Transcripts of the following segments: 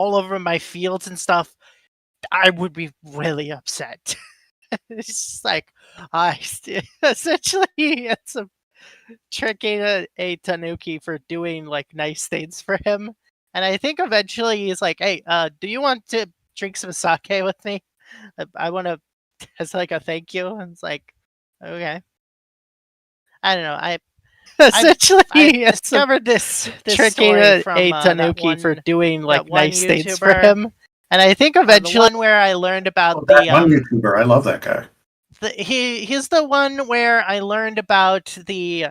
all over my fields and stuff, I would be really upset. It's just like, essentially, it's tricking a tanuki for doing like nice things for him. And I think eventually he's like, "Hey, do you want to drink some sake with me? I want to as like a thank you." And it's like, okay, I don't know. Essentially, I discovered this tricking story from a tanuki for doing like nice things for him. And I think eventually The one where I learned about that one YouTuber, I love that guy. He's the one where I learned about the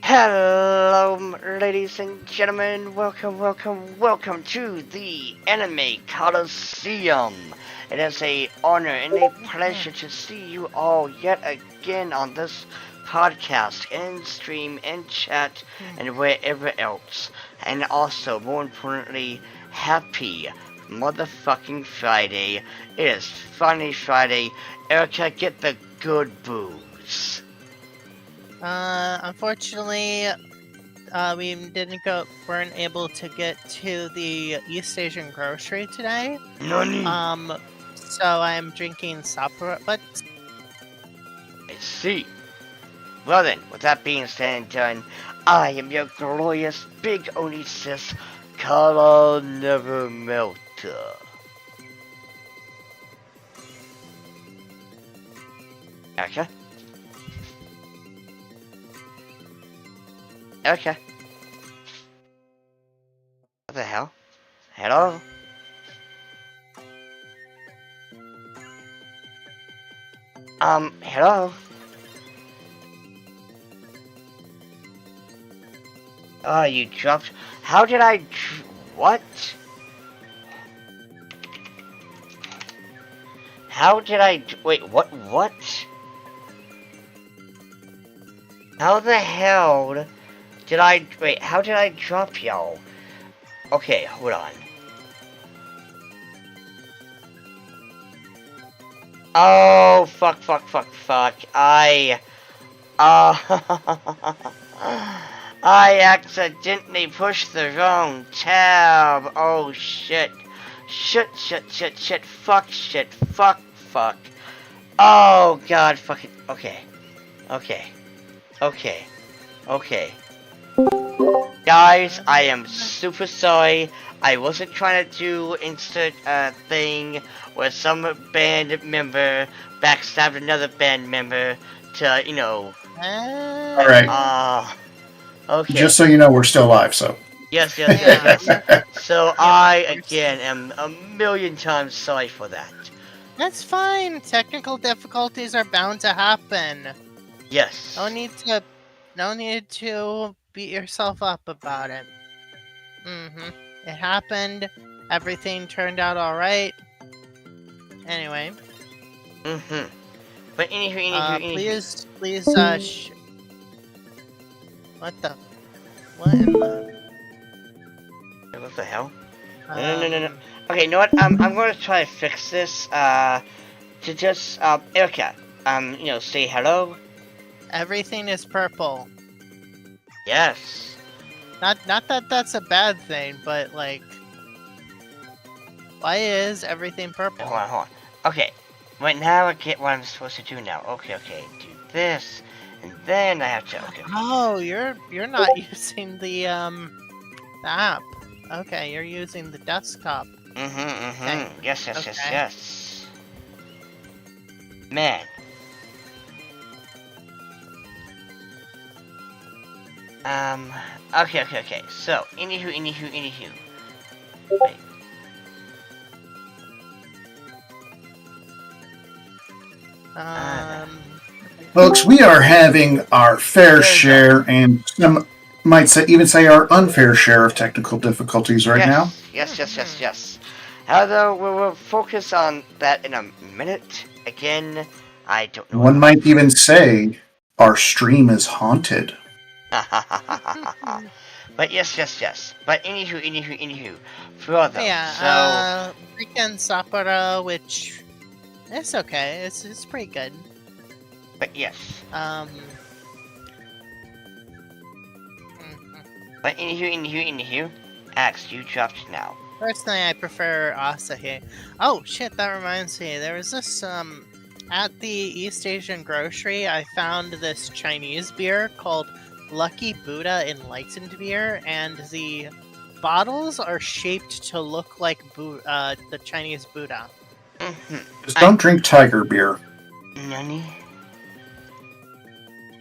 Hello, ladies and gentlemen. Welcome to the Anime Coloseum. It is an honor and a pleasure to see you all yet again on this podcast and stream and chat and wherever else. And also, more importantly, happy motherfucking Friday. It is finally Friday. Erica, get the good booze. Unfortunately, we weren't able to get to the East Asian grocery today. Nani? So I'm drinking Sapporo, but... I see. Well then, with that being said and done, I am your glorious big Oni sis, Color Never Melter. Okay. Okay. What the hell? Hello? Hello? Oh, you dropped... How did I... What? How did I... Wait, what? How the hell did I... Wait, how did I drop y'all? Okay, hold on. Oh, fuck. I accidentally pushed the wrong tab. Oh, shit. Shit. Fuck. Oh, God, fucking. Okay. Guys, I am super sorry. I wasn't trying to do insert thing where some band member backstabbed another band member to, you know. All right. Okay. Just so you know, we're still live, so. Yes. Yeah. So I, again, am a million times sorry for that. That's fine. Technical difficulties are bound to happen. Yes. No need to beat yourself up about it. It happened. Everything turned out alright. Anyway. But anywho. Please, what in the... What the hell? No. Okay, you know what? I'm going to try to fix this, to just, Erica, you know, say hello. Everything is purple. Yes. Not that that's a bad thing, but, like... Why is everything purple? Hold on. Okay. Right now I get what I'm supposed to do now. Okay. Do this, and then I have to, okay. Oh, you're not using the app. Okay, you're using the desktop. Okay. Yes. Okay. Man. Okay. So, anywho. Wait. Folks, we are having our fair share, and some might even say our unfair share of technical difficulties right now. Yes. Although we will focus on that in a minute. Again, I don't know. One might even say our stream is haunted. But yes. But anywho. Further. Yeah, Weekend Sapura, which it's okay. It's pretty good. But yes. But anywho. Axe, you dropped now. Personally, I prefer Asahi. Oh shit, that reminds me. There was this at the East Asian grocery. I found this Chinese beer called Lucky Buddha Enlightened Beer, and the bottles are shaped to look like the Chinese Buddha. Just don't drink tiger beer. Nani?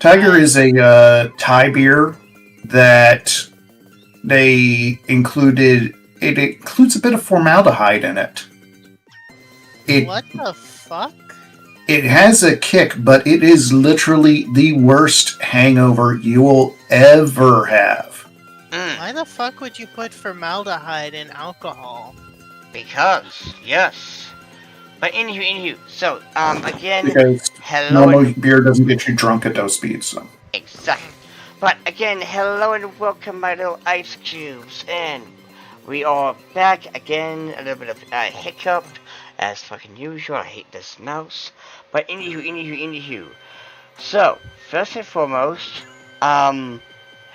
Tiger is a Thai beer that they included. It includes a bit of formaldehyde in it. What the fuck? It has a kick, but it is literally the worst hangover you will ever have. Why the fuck would you put formaldehyde in alcohol? Because, yes. But anywho. So, again, because hello. Normal beer doesn't get you drunk at those speeds, so. Exactly. But again, hello and welcome, my little ice cubes, and we are back again. A little bit of hiccup, as fucking usual. I hate this mouse. But anywho. So, first and foremost, I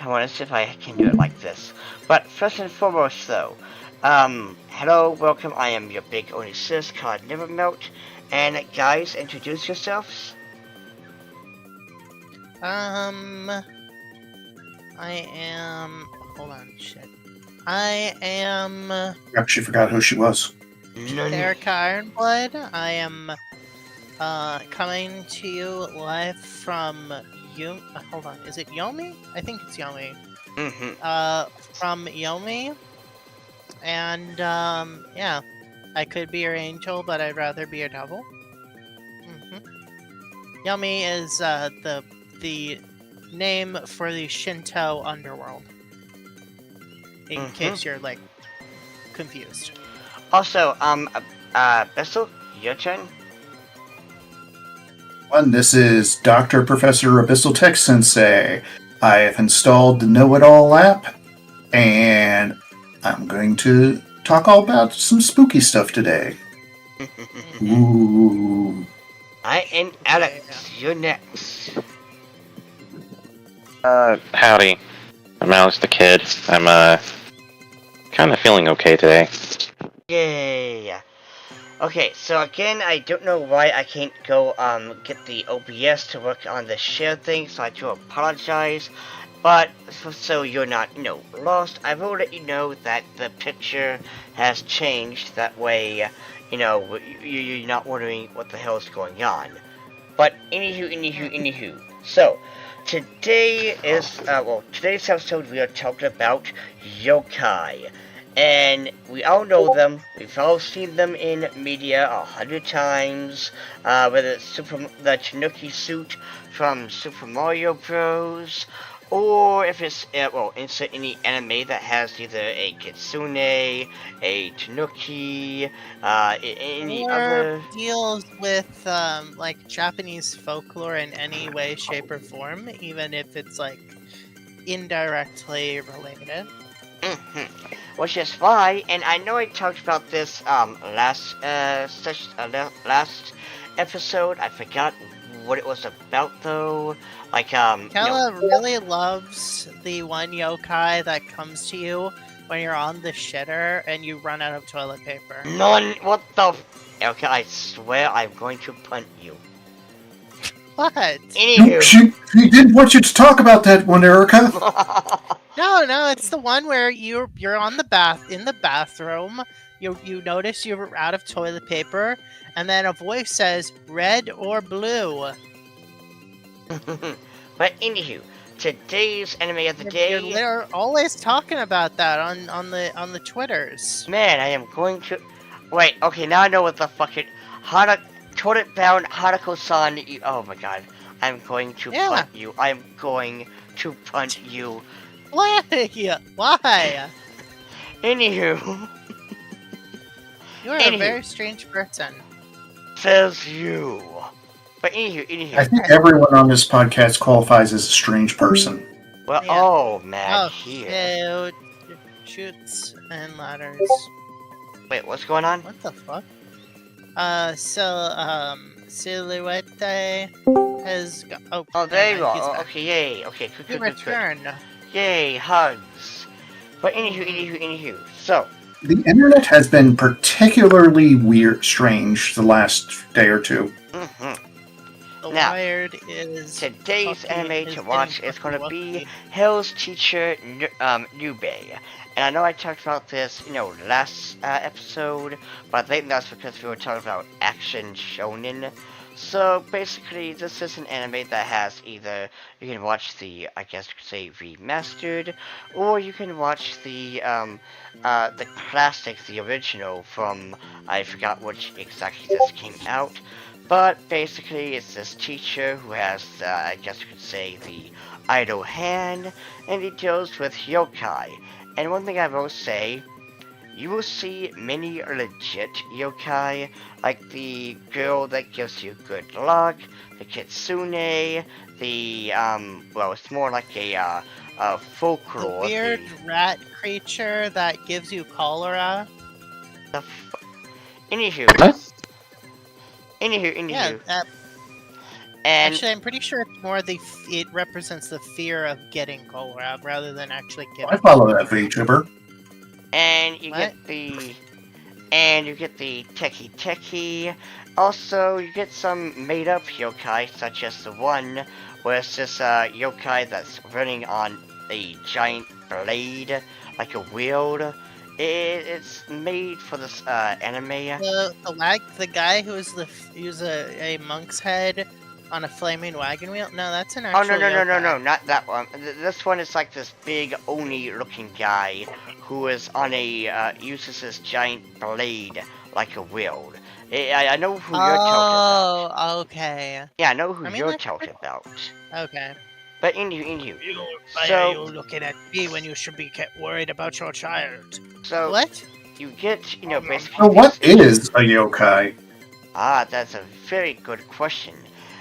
want to see if I can do it like this. But first and foremost, though, hello, welcome. I am your big only sis called Nevermelt. And guys, introduce yourselves. I am. Hold on, shit. I am. Yep, she forgot who she was. Erica Ironblood. I am coming to you live from hold on, is it Yomi? I think it's Yomi. From Yomi. And yeah, I could be your angel, but I'd rather be your devil. Yomi is the name for the Shinto underworld. In case you're like confused. Also, Bessel, your turn. This is Dr. Professor Abyssal Tech Sensei. I have installed the Know-It-All app, and I'm going to talk all about some spooky stuff today. Ooh. I and Alex, you're next. Howdy. I'm Alex the Kid. I'm, kind of feeling okay today. Yay! Okay, so again, I don't know why I can't go, get the OBS to work on the share thing, so I do apologize. But, so you're not, lost, I will let you know that the picture has changed. That way, you're not wondering what the hell is going on. But, anywho. So, today's episode we are talking about yokai. And we all know them. We've all seen them in media 100 times. Whether it's the Tanuki suit from Super Mario Bros. Or if it's, insert any anime that has either a kitsune, a tanuki, any or other... deals with like Japanese folklore in any way, shape, or form, even if it's like indirectly related. Which is why, and I know I talked about this last episode. I forgot what it was about though. Like Kella really loves the one yokai that comes to you when you're on the shitter and you run out of toilet paper. None. What the? Okay, I swear I'm going to punt you. What? Anywho. She didn't want you to talk about that one, Erica. No, it's the one where you're in the bathroom. You notice you're out of toilet paper, and then a voice says red or blue. But anywho, today's anime of the day. You're always talking about that on the Twitters. Man, I am going to. Wait, okay, now I know what the fuck it. Toilet bound Hanako-san. Oh my god, I'm going to punt you. I'm going to punt you. Why? Why? Anywho. You're a very strange person. Says you. But anywho. I think everyone on this podcast qualifies as a strange person. Well, yeah. Oh, man, here. Shoots and ladders. Wait, what's going on? What the fuck? Silhouette has got... Oh, there you are. Okay, yay. Okay, good. Return. Yay, hugs. But anywho. So. The internet has been particularly strange the last day or two. The Now, Wired is... Today's anime to watch is going to be Hell's Teacher Nube. And I know I talked about this, last episode, but I think that's because we were talking about action shonen. So basically, this is an anime that has either you can watch the, I guess you could say, remastered, or you can watch the classic, the original from, I forgot which exactly this came out. But basically, it's this teacher who has, I guess you could say, the idle hand, and he deals with yokai. And one thing I will say, you will see many legit yokai, like the girl that gives you good luck, the kitsune, the, it's more like a folklore. The weird rat creature that gives you cholera. Anywho. Yeah, and actually, I'm pretty sure it's more it represents the fear of getting cholera rather than actually getting. I follow that VTuber. And you get the techie. Also, you get some made-up yokai, such as the one where it's this yokai that's running on a giant blade, like a wheel. It's made for this anime. The guy who's a monk's head on a flaming wagon wheel. No, that's an actual. Oh no, not that one. This one is like this big Oni-looking guy who is on a uses this giant blade like a wheel. I know who you're talking about. Oh, okay. Yeah, I know who you're talking about. Okay. But anywho. Why are you looking at me when you should be worried about your child? So what? You get, basically. So what is a yokai? Ah, that's a very good question.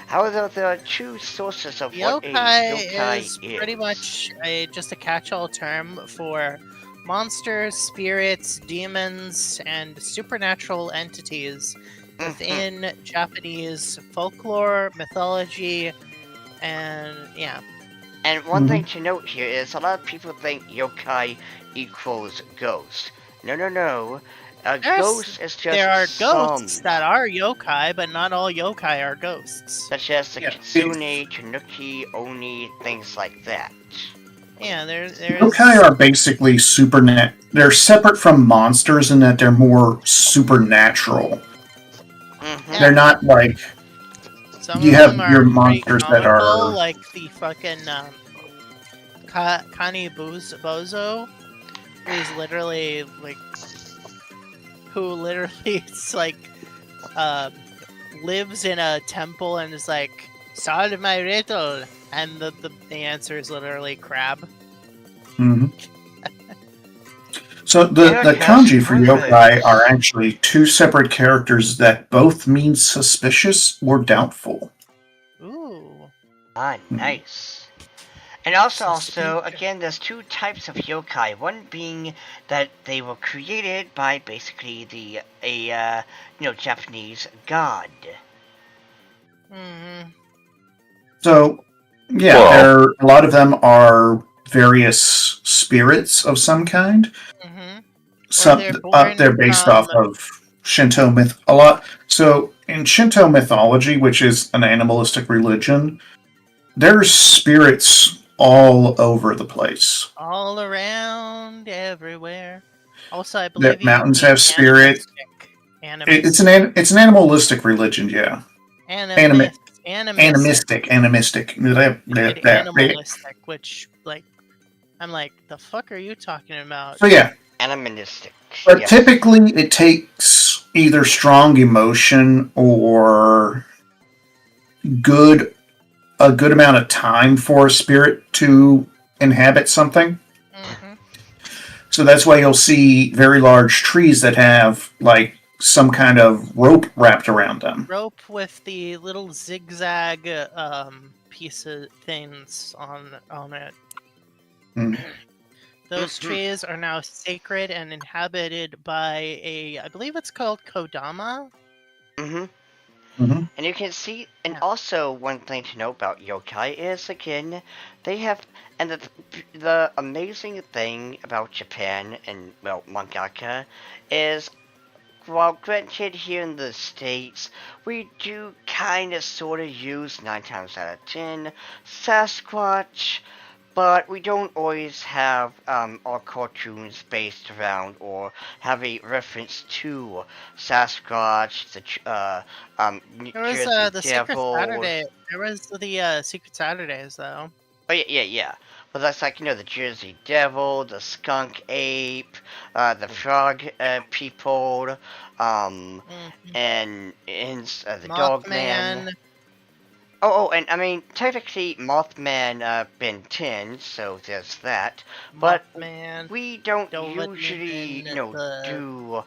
However, there are two sources of what a Yokai yokai is pretty much just a catch-all term for monsters, spirits, demons, and supernatural entities within Japanese folklore, mythology, and yeah. And one thing to note here is a lot of people think yokai equals ghost. No. A ghost is just there are ghosts some, that are yokai, but not all yokai are ghosts. such as the kitsune, tanuki, oni, things like that. Yeah, there's Yokai are basically they're separate from monsters in that they're more supernatural. Yeah. They're not like some you of have them are your pretty monsters that are comical, like the fucking Kani Bozo, who's literally like it's like lives in a temple and is like, solve my riddle, and the answer is literally crab. So the kanji for yokai are actually two separate characters that both mean suspicious or doubtful. Ooh. Ah, nice. And also, again, there's two types of yokai. One being that they were created by basically a Japanese god. So, yeah, a lot of them are various spirits of some kind. Some they're based off of Shinto myth a lot. So in Shinto mythology, which is an animalistic religion, there's spirits all over the place. All around, everywhere. Also, I believe the mountains have spirits. It's an animalistic religion, yeah. Animistic. Animistic. Animalistic, which, like, I'm like, the fuck are you talking about? So yeah. Animistic. But typically it takes either strong emotion or a good amount of time for a spirit to inhabit something. So that's why you'll see very large trees that have, like, some kind of rope wrapped around them. Rope with the little zigzag pieces things on it. Those trees are now sacred and inhabited by I believe it's called Kodama. And you can see, and also one thing to know about yokai is, again, they have, and the amazing thing about Japan and, well, mangaka is, while granted here in the States, we do kind of sort of use 9 times out of 10 Sasquatch, but we don't always have our cartoons based around or have a reference to Sasquatch, there was Jersey the Devil. Secret Saturday. There was the Secret Saturdays, though. Oh yeah. But that's like, the Jersey Devil, the Skunk Ape, the Frog People, and the Dogman. Oh, and I mean, technically, Mothman Ben 10, so there's that. But we don't usually, do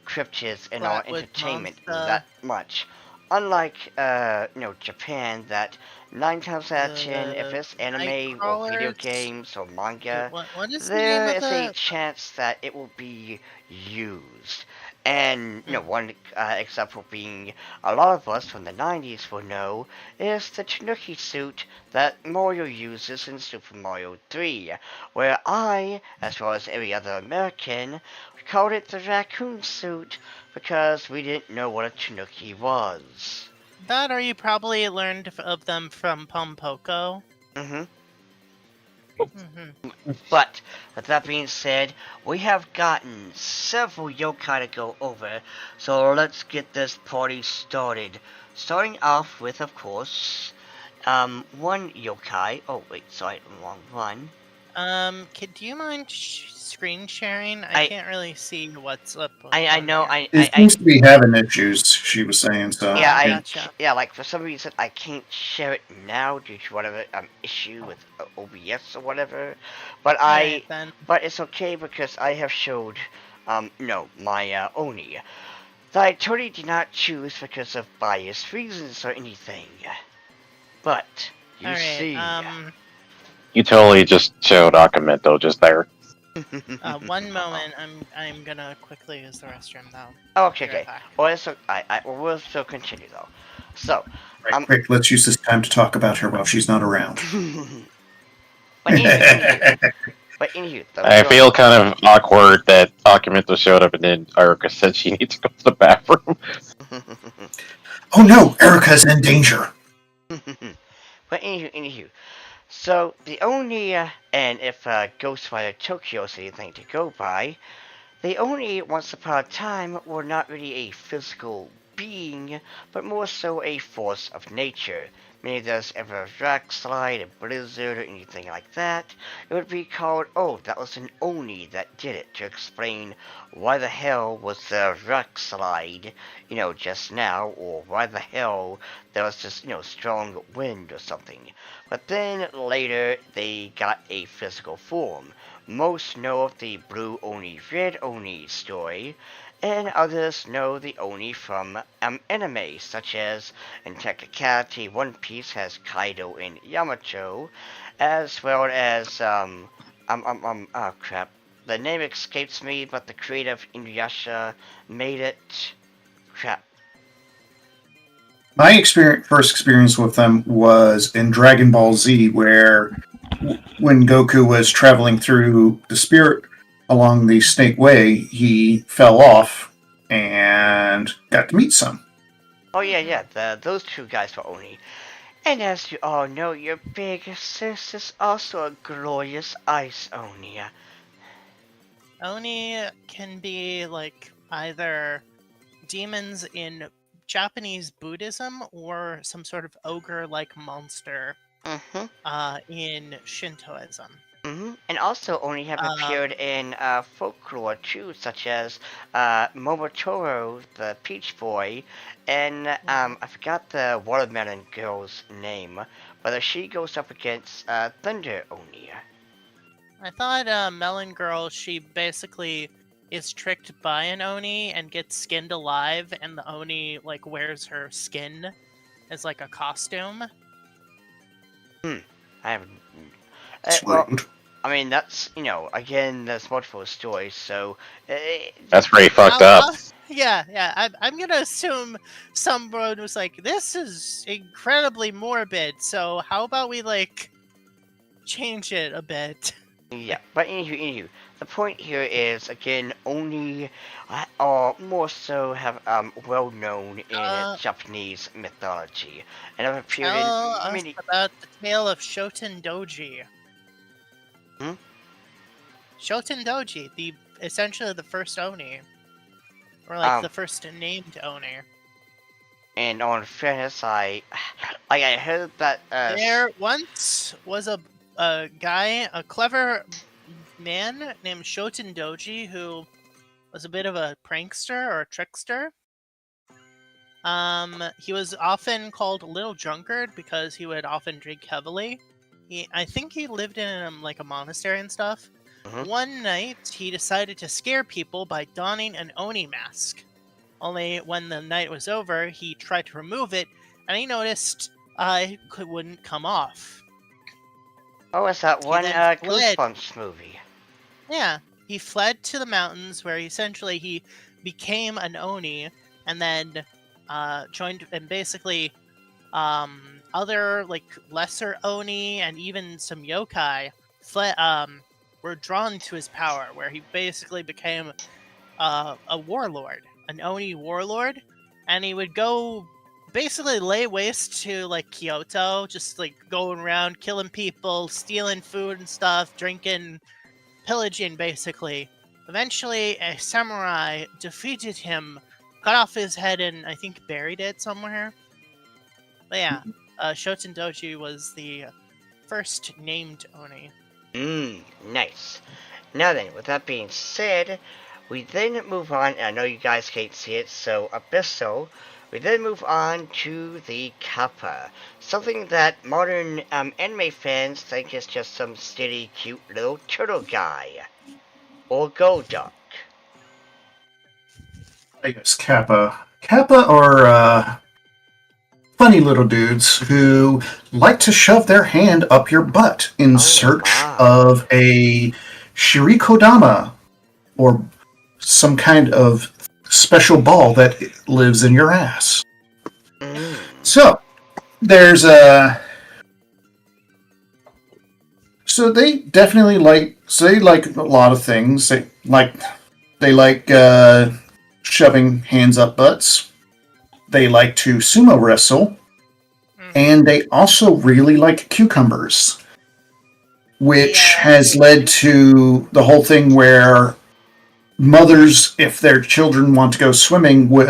cryptids in our entertainment that much. Unlike, Japan, that 9 times out of 10, if it's anime or video games or manga, there is a chance that it will be used. And, one example being, a lot of us from the 90s will know, is the Tanuki suit that Mario uses in Super Mario 3, where I, as well as every other American, called it the raccoon suit because we didn't know what a Tanuki was. That, or you probably learned of them from Pompoko. But, with that being said, we have gotten several yokai to go over, so let's get this party started. Starting off with, of course, one yokai. Oh, wait, sorry, wrong one. Do you mind screen sharing? I can't really see what's up. I know. It seems to be having issues, she was saying, so. Yeah, like, for some reason, I can't share it now due to whatever issue with OBS or whatever. But but it's okay because I have showed, my Oni. That I totally did not choose because of biased reasons or anything. But, you see. You totally just showed Akamento just there. One moment. I'm gonna quickly use the restroom though. Oh, okay, Be right okay. back. Well, so we'll still continue though. So, Right, quick, let's use this time to talk about her while she's not around. but anywho, I feel kind of awkward that Akimito showed up and then Erica said she needs to go to the bathroom. Oh no, Erica's in danger. But anywho, so the Oni, and if Ghostwire Tokyo is anything to go by, the Oni once upon a time were not really a physical being, but more so a force of nature. Meaning there's ever a rock slide, a blizzard, or anything like that, it would be called, oh, that was an Oni that did it, to explain why the hell was the rock slide, just now, or why the hell there was this, strong wind or something. But then later, they got a physical form. Most know of the Blue Oni, Red Oni story, and others know the Oni from anime, such as, in technicality, One Piece has Kaido and Yamato, as well as, oh crap, the name escapes me, but the creative Inuyasha made it, crap. My first experience with them was in Dragon Ball Z, where when Goku was traveling through the spirit along the Snake Way, he fell off and got to meet some. Oh yeah, those two guys were Oni. And as you all know, your big sis is also a glorious ice Oni. Oni can be like either demons in Japanese Buddhism or some sort of ogre-like monster in Shintoism. And also Oni have appeared in folklore too, such as Momotaro, the Peach Boy, and I forgot the watermelon girl's name, but she goes up against Thunder Oni. I thought Melon Girl, she basically is tricked by an Oni and gets skinned alive, and the Oni like wears her skin as like a costume. I haven't. Well, I mean, that's, again, there's multiple stories, so... That's pretty fucked up. Yeah, I'm gonna assume someone was like, this is incredibly morbid, so how about we, like, change it a bit? Yeah, but anywho, the point here is, again, Oni, or more so, have well-known in Japanese mythology, and have appeared in many... about the tale of Shoten Doji. Shoten Doji, essentially the first Oni. Or like the first named Oni. And on fairness, I heard that there once was a guy, a clever man named Shoten Doji, who was a bit of a prankster or a trickster. He was often called Little Drunkard because he would often drink heavily. I think he lived in like a monastery and stuff. One night, he decided to scare people by donning an Oni mask. Only when the night was over, he tried to remove it, and he noticed it wouldn't come off. Oh, it's that one Goosebumps movie. Yeah, he fled to the mountains where he became an Oni, and then joined, and basically other like lesser Oni and even some Yokai were drawn to his power, where he basically became a warlord, an Oni warlord, and he would go basically lay waste to like Kyoto, just like going around killing people, stealing food and stuff, drinking, pillaging basically. Eventually, a samurai defeated him, cut off his head, and I think buried it somewhere. But yeah, Shoten Doji was the first named Oni. Nice. Now then, with that being said, we then move on, and I know you guys can't see it, so Abyssal, we then move on to the Kappa, something that modern anime fans think is just some steady, cute little turtle guy. Or Golduck. I guess Kappa are funny little dudes who like to shove their hand up your butt in search of a shirikodama, or some kind of special ball that lives in your ass. So there's a. So they definitely like. So they like a lot of things. They like shoving hands up butts. They like to sumo wrestle, and they also really like cucumbers, which has led to the whole thing where mothers, if their children want to go swimming, would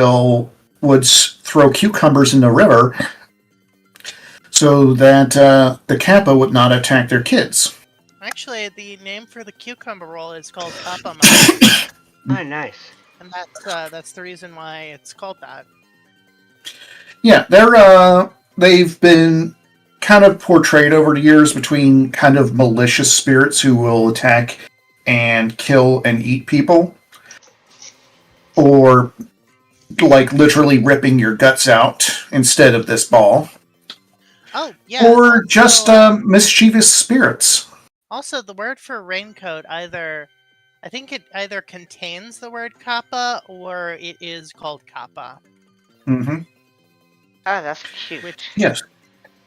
throw cucumbers in the river so that the kappa would not attack their kids. Actually, the name for the cucumber roll is called kappa. Oh, nice. And that's the reason why it's called that. Yeah, they've been kind of portrayed over the years between kind of malicious spirits who will attack and kill and eat people, or like literally ripping your guts out instead of this ball. Oh, yeah. Or also, just mischievous spirits. Also, the word for raincoat I think it either contains the word kappa or it is called kappa. Mm-hmm. Ah, that's cute. Yes.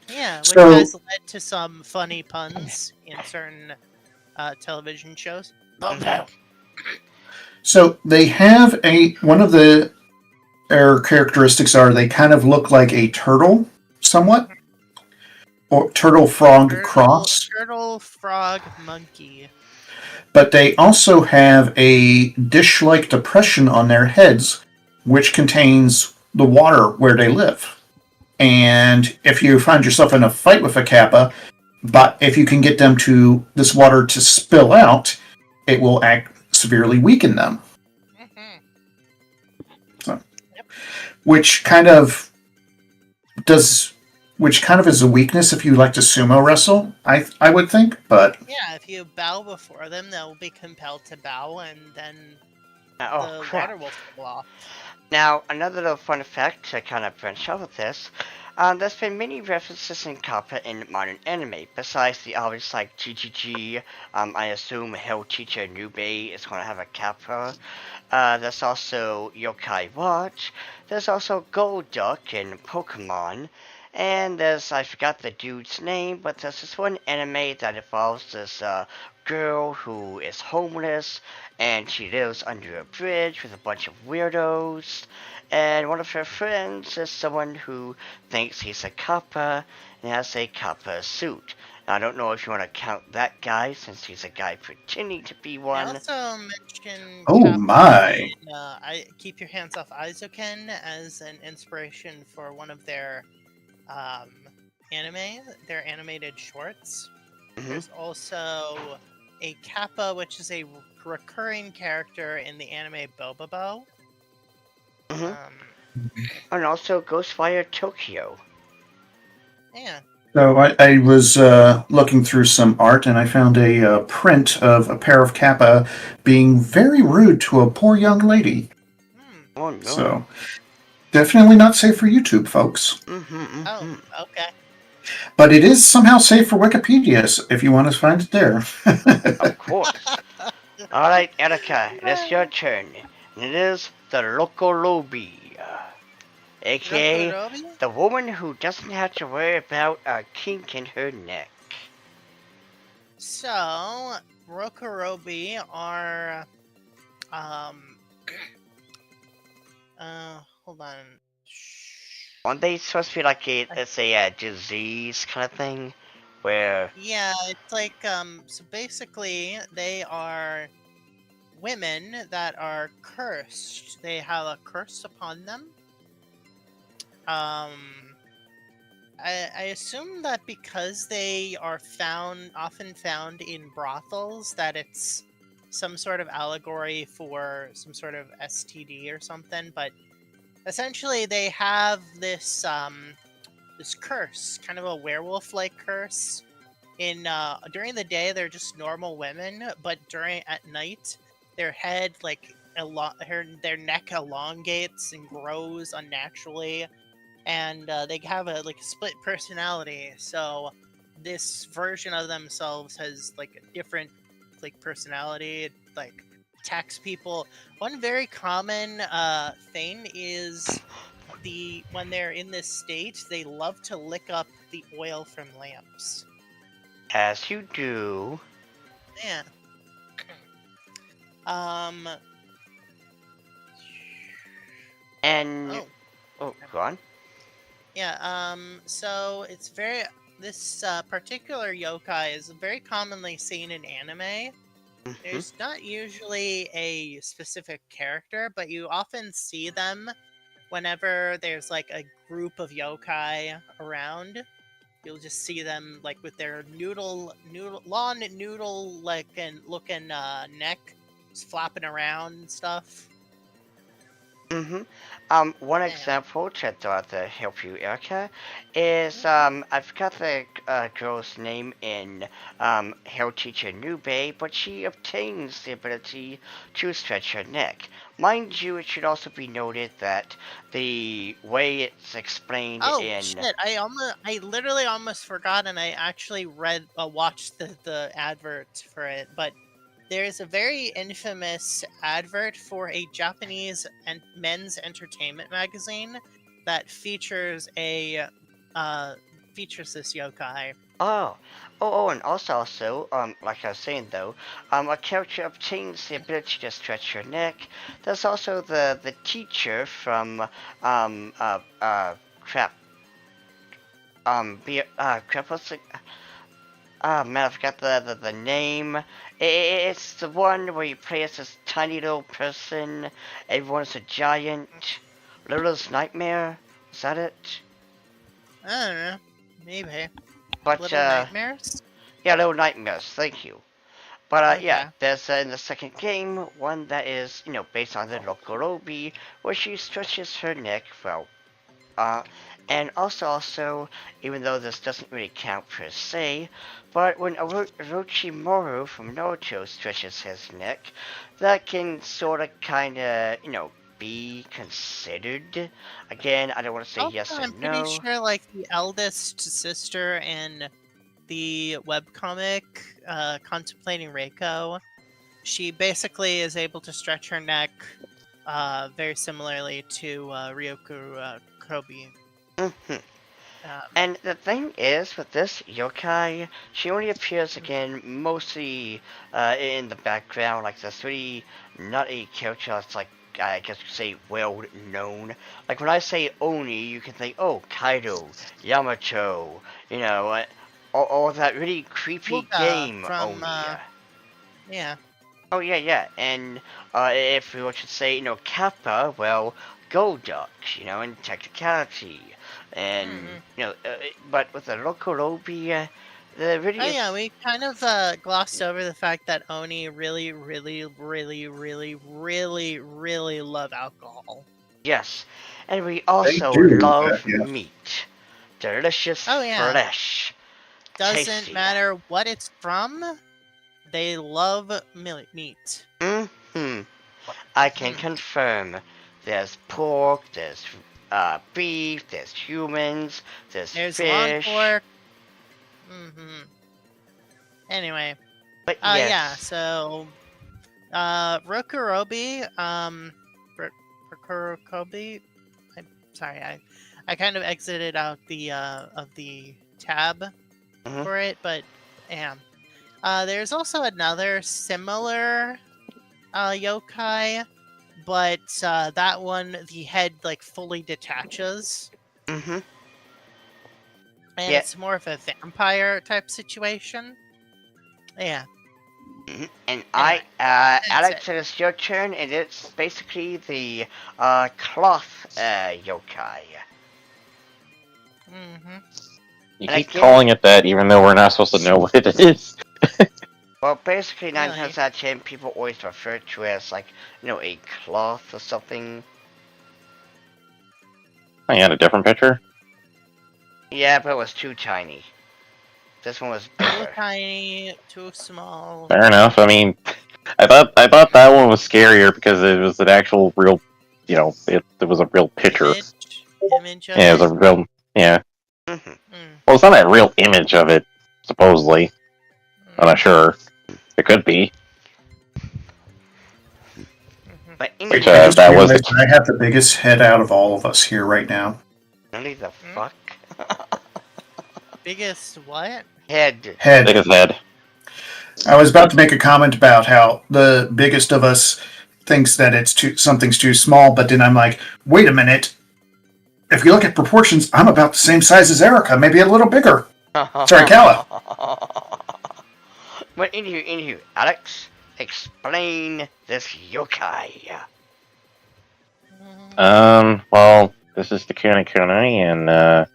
Yeah, which has led to some funny puns in certain television shows. So they have one of their characteristics are they kind of look like a turtle, somewhat, or turtle frog cross. Turtle frog monkey. But they also have a dish-like depression on their heads, which contains the water where they live. And if you find yourself in a fight with a kappa, but if you can get them to this water to spill out, it will severely weaken them. So, which kind of is a weakness if you like to sumo wrestle, I would think, but yeah, if you bow before them, they'll be compelled to bow, and then the water will fall off. Now, another little fun fact to kind of branch off of this, there's been many references in kappa in modern anime, besides the obvious like GGG, I assume Hell Teacher Nube is going to have a kappa. There's also Yokai Watch, there's also Gold Duck in Pokemon, and I forgot the dude's name, but there's this one anime that involves this girl who is homeless, and she lives under a bridge with a bunch of weirdos, and one of her friends is someone who thinks he's a kappa and has a kappa suit. Now, I don't know if you want to count that guy, since he's a guy pretending to be one. I also mentioned my! Keep Your Hands Off Aizuken as an inspiration for one of their their animated shorts. There's also a kappa, which is a recurring character in the anime Bobobo. And also Ghostwire Tokyo. Yeah. So I was looking through some art, and I found a print of a pair of kappa being very rude to a poor young lady. Oh, no. So, definitely not safe for YouTube, folks. Oh, okay. But it is somehow safe for Wikipedia, if you want to find it there. Of course. Alright, Erica, it is your turn. And it is the Locolobi. AKA the woman who doesn't have to worry about a kink in her neck. So, Rokorobi are hold on. Aren't they supposed to be like a disease kind of thing? Where... Yeah, it's like, so basically, they are women that are cursed. They have a curse upon them. I assume that because they are often found in brothels, that it's some sort of allegory for some sort of STD or something, but essentially they have this this curse, kind of a werewolf-like curse. During the day they're just normal women, but at night their head their neck elongates and grows unnaturally, and they have a split personality. So this version of themselves has a different like personality. It, like attacks people. One very common thing is when they're in this state, they love to lick up the oil from lamps. As you do. Yeah. And oh, go on. Yeah. So it's this particular yokai is very commonly seen in anime. There's not usually a specific character, but you often see them whenever there's like a group of yokai around. You'll just see them like with their long noodle like and looking neck, just flapping around and stuff. One example to thought to help you, Erica, is I forgot the girl's name in Hell Teacher Nube, but she obtains the ability to stretch her neck. Mind you, it should also be noted that the way it's explained in shit! I literally almost forgot, and I actually watched the advert for it, but. There's a very infamous advert for a Japanese men's entertainment magazine that features this yokai. And also, like I was saying though, a character obtains the ability to stretch her neck. There's also the teacher from what's it? Man, I forgot the name. It's the one where you play as this tiny little person. Everyone's a giant. Little's Nightmare. Is that it? I don't know. Maybe. But, Little Nightmares? Yeah, Little Nightmares. Thank you. But, Okay. yeah, there's in the second game one that is, based on the Lokorobi, where she stretches her neck, and also, even though this doesn't really count per se, but when Orochimaru from Naruto stretches his neck, that can sorta kinda, be considered. Again, I don't want to say yes or no. I'm pretty sure, like, the eldest sister in the webcomic, Contemplating Reiko, she basically is able to stretch her neck very similarly to Ryoko Kobe. And the thing is, with this yokai, she only appears again mostly in the background. Like, there's really not a character that's like, I guess you could say, well known. Like, when I say Oni, you can think, oh, Kaido, Yamato, all that really creepy game from, Oni. Yeah. Oh, yeah. And if we were to say, Kappa, well, Golduck, in technicality. And, but with the Lokorobi, the really... Oh, yeah, we kind of glossed over the fact that Oni really, really, really, really, really, really love alcohol. Yes, and we also love meat. Delicious flesh. Doesn't Tasty. matter what it's from, they love meat. I can confirm. There's pork, there's beef, there's humans, there's fish. Long pork. Anyway. But yes. Yeah, so Rokurobi, Rokurobi. I'm sorry, I kind of exited out the of the tab for it, but yeah. There's also another similar yokai, but that one, the head like fully detaches. And it's more of a vampire type situation. Yeah. And Alex, it is your turn, and it's basically the cloth yokai. You keep calling it that, even though we're not supposed to know what it is. Well, basically, 9 times out of 10, people always refer to it as, like, a cloth or something. I had a different picture. Yeah, but it was too tiny. This one was bigger. Too tiny, too small. Fair enough. I mean, I thought that one was scarier because it was an actual real, it was a real picture. Image yeah, it was a real, yeah. Well, it's not a real image of it, supposedly. I'm not sure. It could be. But Which, I just that was realized I have the biggest head out of all of us here right now. really the fuck? Biggest what? Head. Head. biggest head. I was about to make a comment about how the biggest of us thinks that something's too small, but then I'm like, wait a minute. If you look at proportions, I'm about the same size as Erica, maybe a little bigger. Sorry, Kala. But anywho, Alex, explain this yokai. Well, this is the Kunai,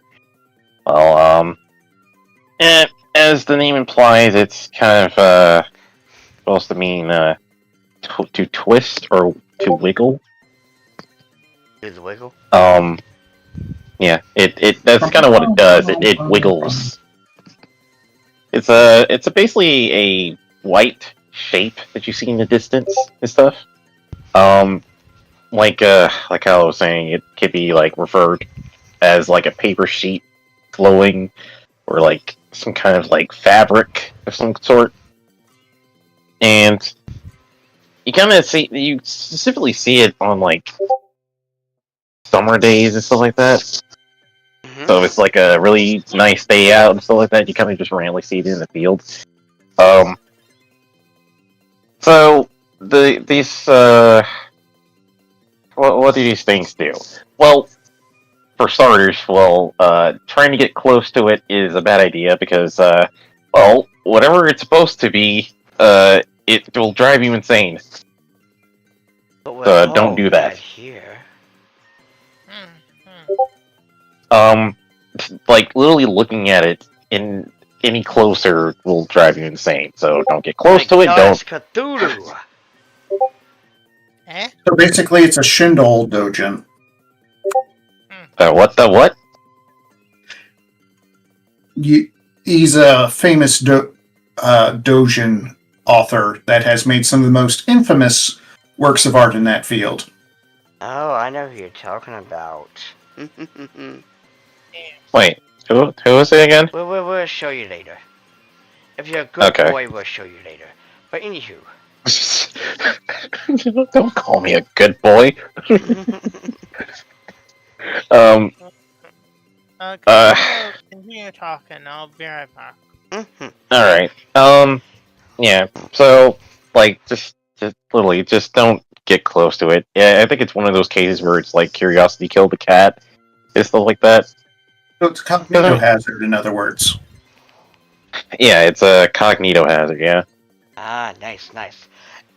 and, as the name implies, it's kind of, supposed to mean, to twist or to wiggle. Do the wiggle? Yeah, that's kind of what it does. It wiggles. It's basically a white shape that you see in the distance and stuff. Like how I was saying, it could be like referred as like a paper sheet flowing, or like some kind of like fabric of some sort. And you specifically see it on like summer days and stuff like that. Mm-hmm. So if it's like a really nice day out and stuff like that, you kind of just randomly see it in the field. So these what do these things do? Well, for starters, trying to get close to it is a bad idea because whatever it's supposed to be, it will drive you insane. But don't do that. Here. Like literally looking at it any closer will drive you insane. So don't get close to it. Don't. Cthulhu. So basically, it's a Shindle Dojin. What the what? He's a famous Dojin author that has made some of the most infamous works of art in that field. Oh, I know who you're talking about. Wait, who is it again? We'll show you later. If you're a good Okay. boy, we'll show you later. But anywho. Don't call me a good boy. Continue talking. I'll be right back. Alright. Yeah, so, like, just literally, just don't get close to it. Yeah, I think it's one of those cases where it's like curiosity killed the cat, and stuff like that. So it's cognito hazard, in other words. Yeah, it's a cognito hazard, yeah. Ah, nice.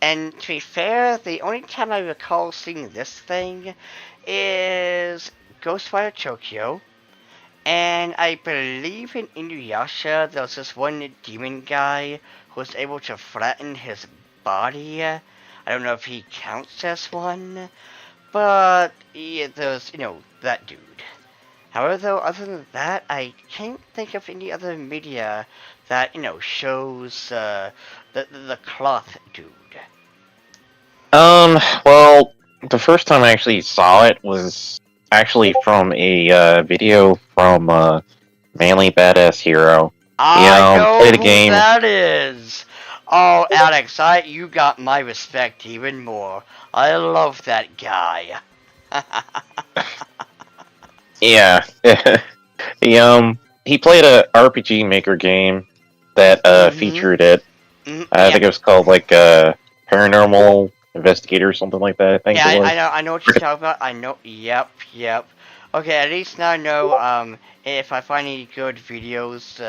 And to be fair, the only time I recall seeing this thing is Ghostwire Tokyo. And I believe in Inuyasha, there was this one demon guy who was able to flatten his body. I don't know if he counts as one, but yeah, there's, that dude. However, though, other than that, I can't think of any other media that, shows the cloth dude. Well, the first time I actually saw it was actually from a video from Manly Badass Hero. I know played a who game. that is. Oh, Alex, you got my respect even more. I love that guy. Yeah, he played a RPG Maker game that featured it. I think it was called like Paranormal Investigator or something like that. I think it was. I know what you're talking about. I know. Yep. Okay, at least now I know. If I find any good videos,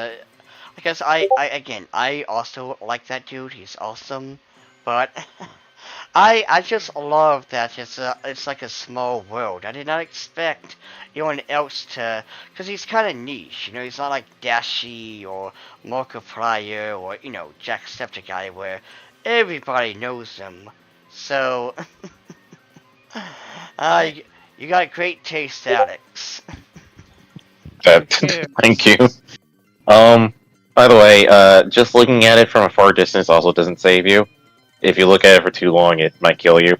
because I also like that dude. He's awesome, but I just love that it's like a small world. I did not expect anyone else to, because he's kind of niche. He's not like Dashi or Markiplier or Jacksepticeye where everybody knows him. So, you got great taste, Alex. Thank you. By the way, just looking at it from a far distance also doesn't save you. If you look at it for too long, it might kill you.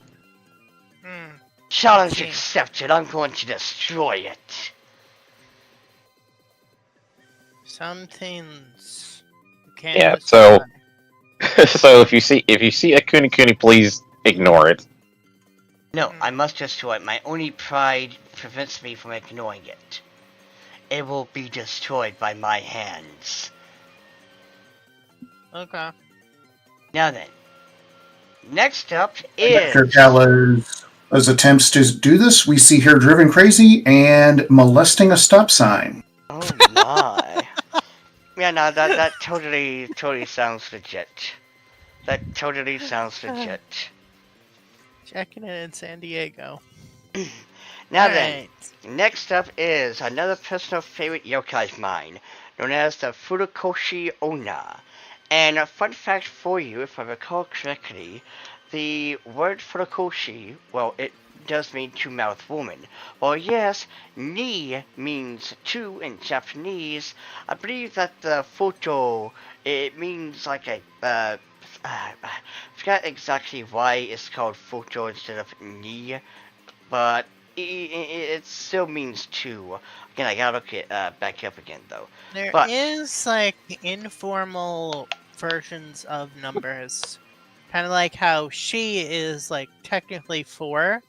Challenge accepted. I'm going to destroy it. Some things you can't. Yeah, so So if you see a Kuni Kuni, please ignore it. No, I must destroy it. My only pride prevents me from ignoring it. It will be destroyed by my hands. Okay. Now then, next up is... After Gala's attempts to do this, we see her driven crazy and molesting a stop sign. Oh my. Yeah, no, that totally sounds legit. That totally sounds legit. Checking it in San Diego. Now then, next up is another personal favorite yokai of mine, known as the Furukoshi Onna. And a fun fact for you, if I recall correctly, the word Furukoshi, well, it does mean two-mouthed woman. Well, yes, ni means two in Japanese. I believe that the futo, it means like a, I forgot exactly why it's called futo instead of ni, but it still means two. Again, I gotta look it back up again though. There But is like informal versions of numbers, kind of like how she is like technically 4,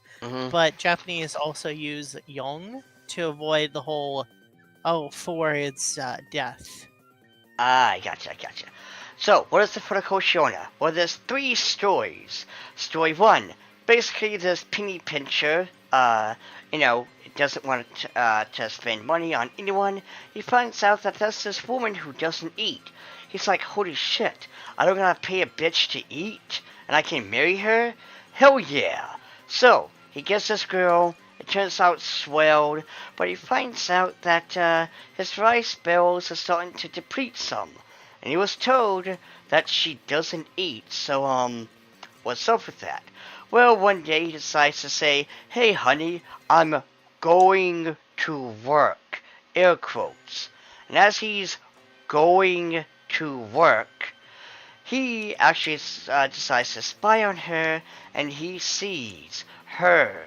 but Japanese also use yong to avoid the whole 4 is death. I gotcha. So, what is the Furukoshi Onna? Well, there's 3 stories. Story 1, basically this penny pincher, doesn't want to spend money on anyone. He finds out that there's this woman who doesn't eat. He's like, holy shit, I don't gotta pay a bitch to eat, and I can marry her? Hell yeah! So, he gets this girl. It turns out swelled, but he finds out that his rice barrels are starting to deplete some. And he was told that she doesn't eat, so, what's up with that? Well, one day he decides to say, hey honey, I'm going to work. Air quotes. And as he's going to work, he actually decides to spy on her, and he sees her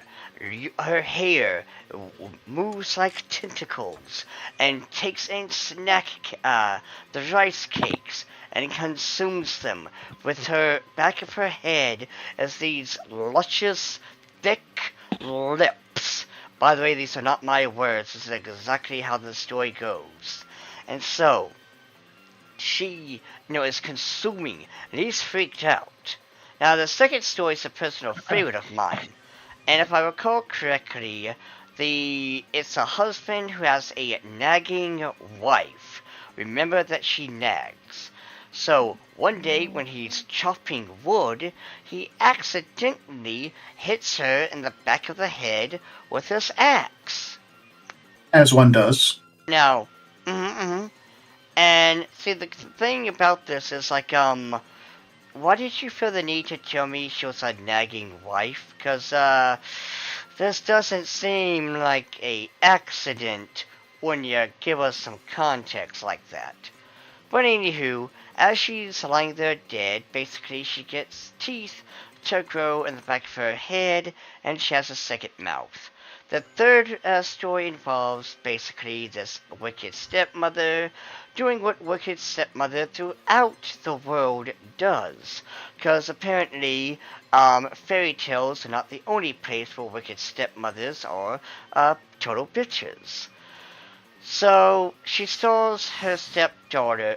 hair moves like tentacles and takes in the rice cakes and consumes them with her back of her head as these luscious, thick lips. By the way, these are not my words. This is exactly how the story goes. And so, she, is consuming, and he's freaked out. Now, the second story is a personal favorite of mine. And if I recall correctly, it's a husband who has a nagging wife. Remember that she nags. So, one day when he's chopping wood, he accidentally hits her in the back of the head with his axe. As one does. Now, and see, the thing about this is like, why did you feel the need to tell me she was a nagging wife? Because, this doesn't seem like a accident when you give us some context like that. But anywho, as she's lying there dead, basically she gets teeth to grow in the back of her head, and she has a second mouth. The third story involves basically this wicked stepmother doing what wicked stepmother throughout the world does. Because apparently, fairy tales are not the only place where wicked stepmothers are total bitches. So, she stalls her stepdaughter,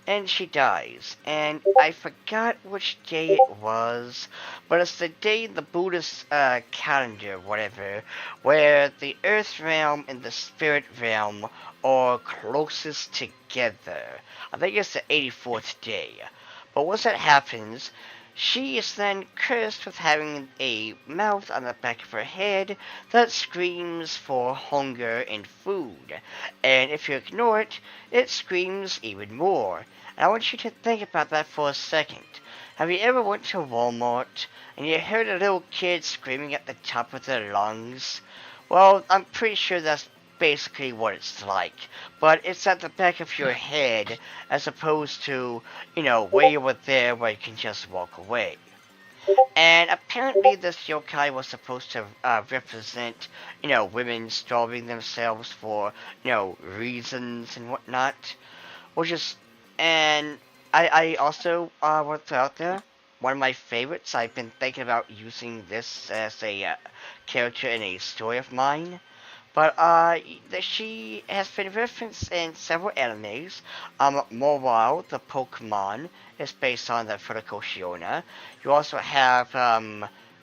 and she dies. And I forgot which day it was, but it's the day in the Buddhist calendar, whatever, where the earth realm and the spirit realm are closest together. I think it's the 84th day. But once that happens, she is then cursed with having a mouth on the back of her head that screams for hunger and food. And if you ignore it, it screams even more. And I want you to think about that for a second. Have you ever went to Walmart and you heard a little kid screaming at the top of their lungs? Well, I'm pretty sure that's basically what it's like, but it's at the back of your head as opposed to, way over there where you can just walk away. And apparently this yokai was supposed to represent, women starving themselves for, reasons and whatnot, and I also want to throw out there one of my favorites. I've been thinking about using this as a character in a story of mine. But she has been referenced in several animes. Mobile, the Pokemon, is based on the vertical Shiona. You also have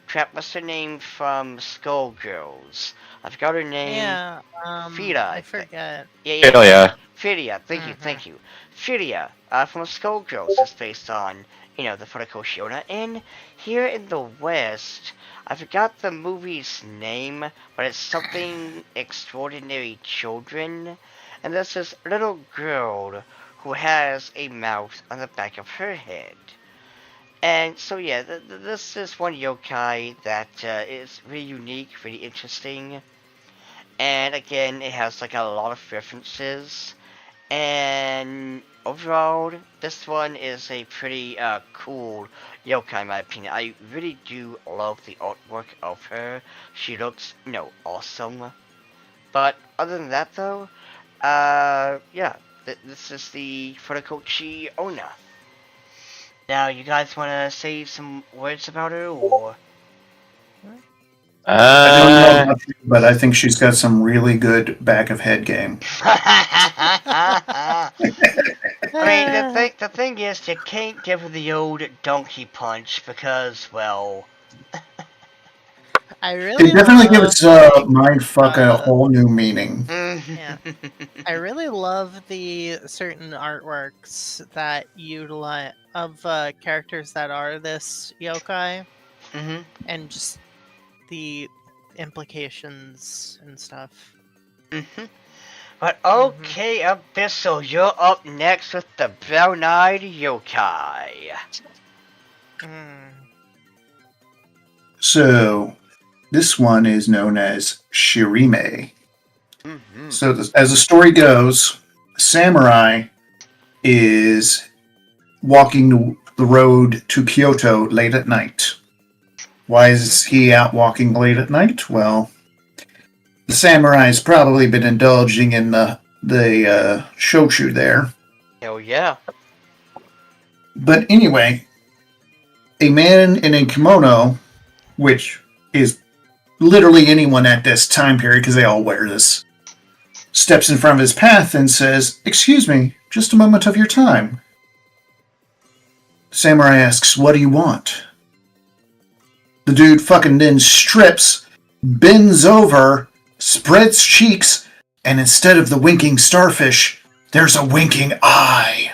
crap, what's her name from Skullgirls? I forgot her name. Yeah, Fida, I forget. Yeah. Fidia, thank you. Fidia, from Skullgirls is based on, the vertical Shiona. And here in the West, I forgot the movie's name, but it's something Extraordinary Children. And there's this little girl who has a mouth on the back of her head. And so yeah, this is one yokai that is really unique, really interesting. And again, it has like a lot of references. And overall, this one is a pretty cool yokai in my opinion. I really do love the artwork of her. She looks, awesome. But other than that though, yeah, this is the Funakochi Onna. Now, you guys want to say some words about her, or? I don't know about you, but I think she's got some really good back of head game. I mean, the thing is, you can't give her the old donkey punch because, well. It definitely gives mindfuck a whole new meaning. Yeah, I really love the certain artworks that utilize of characters that are this yokai, and just the implications and stuff. But okay, Abyssal, you're up next with the brown-eyed yokai. So, this one is known as Shirime. So, as the story goes, Samurai is walking the road to Kyoto late at night. Why is he out walking late at night? Well, the samurai's probably been indulging in the shochu there. Hell yeah. But anyway, a man in a kimono, which is literally anyone at this time period because they all wear this, steps in front of his path and says, "Excuse me, just a moment of your time." Samurai asks, "What do you want?" The dude fucking then strips, bends over, spreads cheeks, and instead of the winking starfish, there's a winking eye.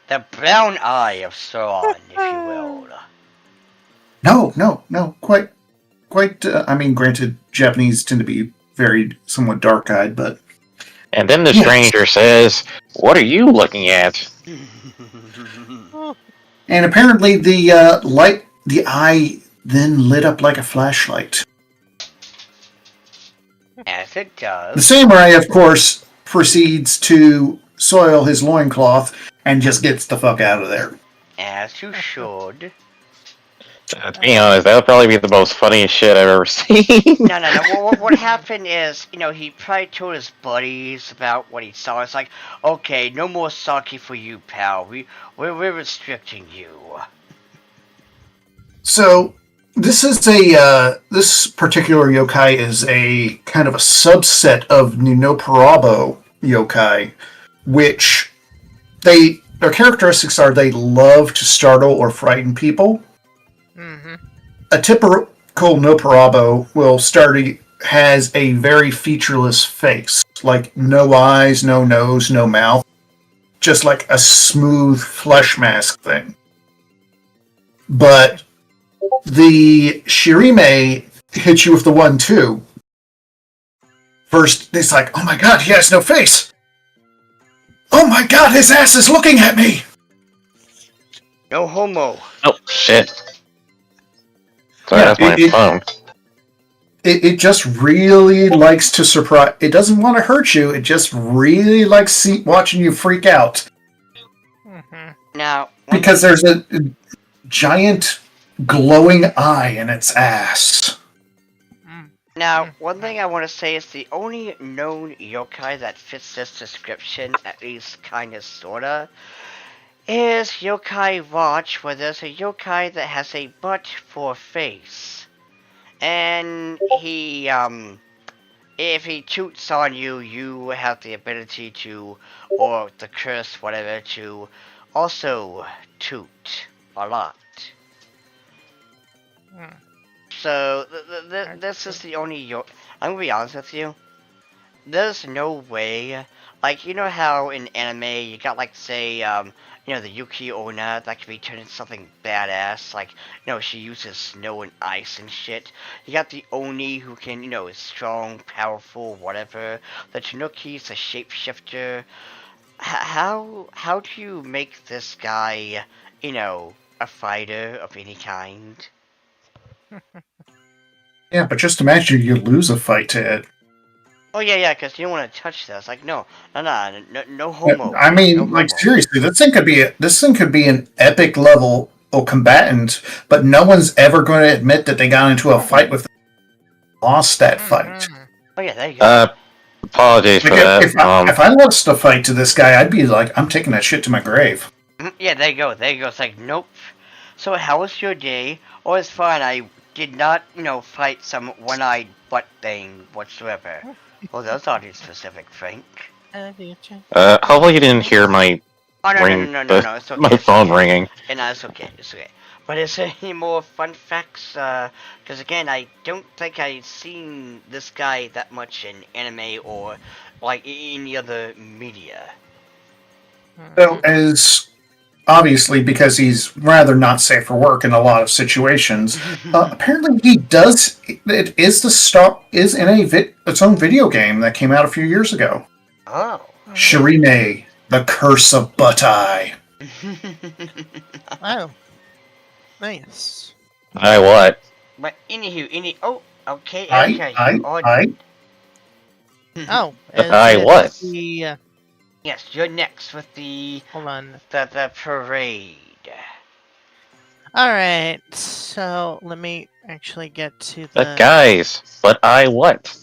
The brown eye of Sauron, if you will. No, quite. I mean, granted, Japanese tend to be very somewhat dark-eyed, but. And then the stranger says, "What are you looking at?" And apparently, the eye then lit up like a flashlight. As it does. The samurai, of course, proceeds to soil his loincloth and just gets the fuck out of there. As you should. To be honest, that would probably be the most funniest shit I've ever seen. No. What happened is, he probably told his buddies about what he saw. It's like, okay, no more sake for you, pal. We're restricting you. So, this particular yokai is a kind of a subset of Nunoparabo yokai, which their characteristics are they love to startle or frighten people. A typical Noparabo has a very featureless face, like no eyes, no nose, no mouth, just like a smooth flesh mask thing. But the Shirime hits you with the 1-2. First, it's like, oh my god, he has no face! Oh my god, his ass is looking at me! No homo. Oh, shit. Sorry, that's my phone. It just really likes to surprise. It doesn't want to hurt you, it just really likes watching you freak out. Now, because there's a giant glowing eye in its ass. Now, one thing I want to say is the only known yokai that fits this description, at least kinda sorta, is Yokai Watch, where there's a yokai that has a butt for a face. And if he toots on you, you have the ability to, or the curse, whatever, to also toot a lot. So, this is the only I'm gonna be honest with you. There's no way, like, you know how in anime you got, like, say, the Yuki Onna that can be turned into something badass, like, she uses snow and ice and shit. You got the Oni who can, is strong, powerful, whatever. The Tanuki's a shapeshifter. How do you make this guy, a fighter of any kind? Yeah, but just imagine you lose a fight to it. Oh yeah, because you don't want to touch this. Like, no homo. I mean, no like, homo. seriously, this thing could be an epic level combatant, but no one's ever going to admit that they got into a fight with, lost that fight. Oh yeah, there you go. Apologies for Like, that. if I lost a fight to this guy, I'd be like, I'm taking that shit to my grave. Yeah, there you go. It's like, nope. So how was your day? Oh, it's fine. I did not, fight some one-eyed butt thing whatsoever. Well, that's audience specific, Frank. Hopefully you didn't hear my Oh, no, ring, no, it's okay. my phone ringing. Yeah, no, it's okay. But is there any more fun facts? Because again, I don't think I've seen this guy that much in anime or like any other media. So, as obviously because he's rather not safe for work in a lot of situations, apparently he does. It is in its own video game that came out a few years ago. Oh. Shirime, the Curse of Butt Eye. Oh. Nice. I what? But anywho, oh, okay, Oh, I what? Yes, you're next with the hold on. The parade. Alright, so let me actually get to the... But guys, but I what?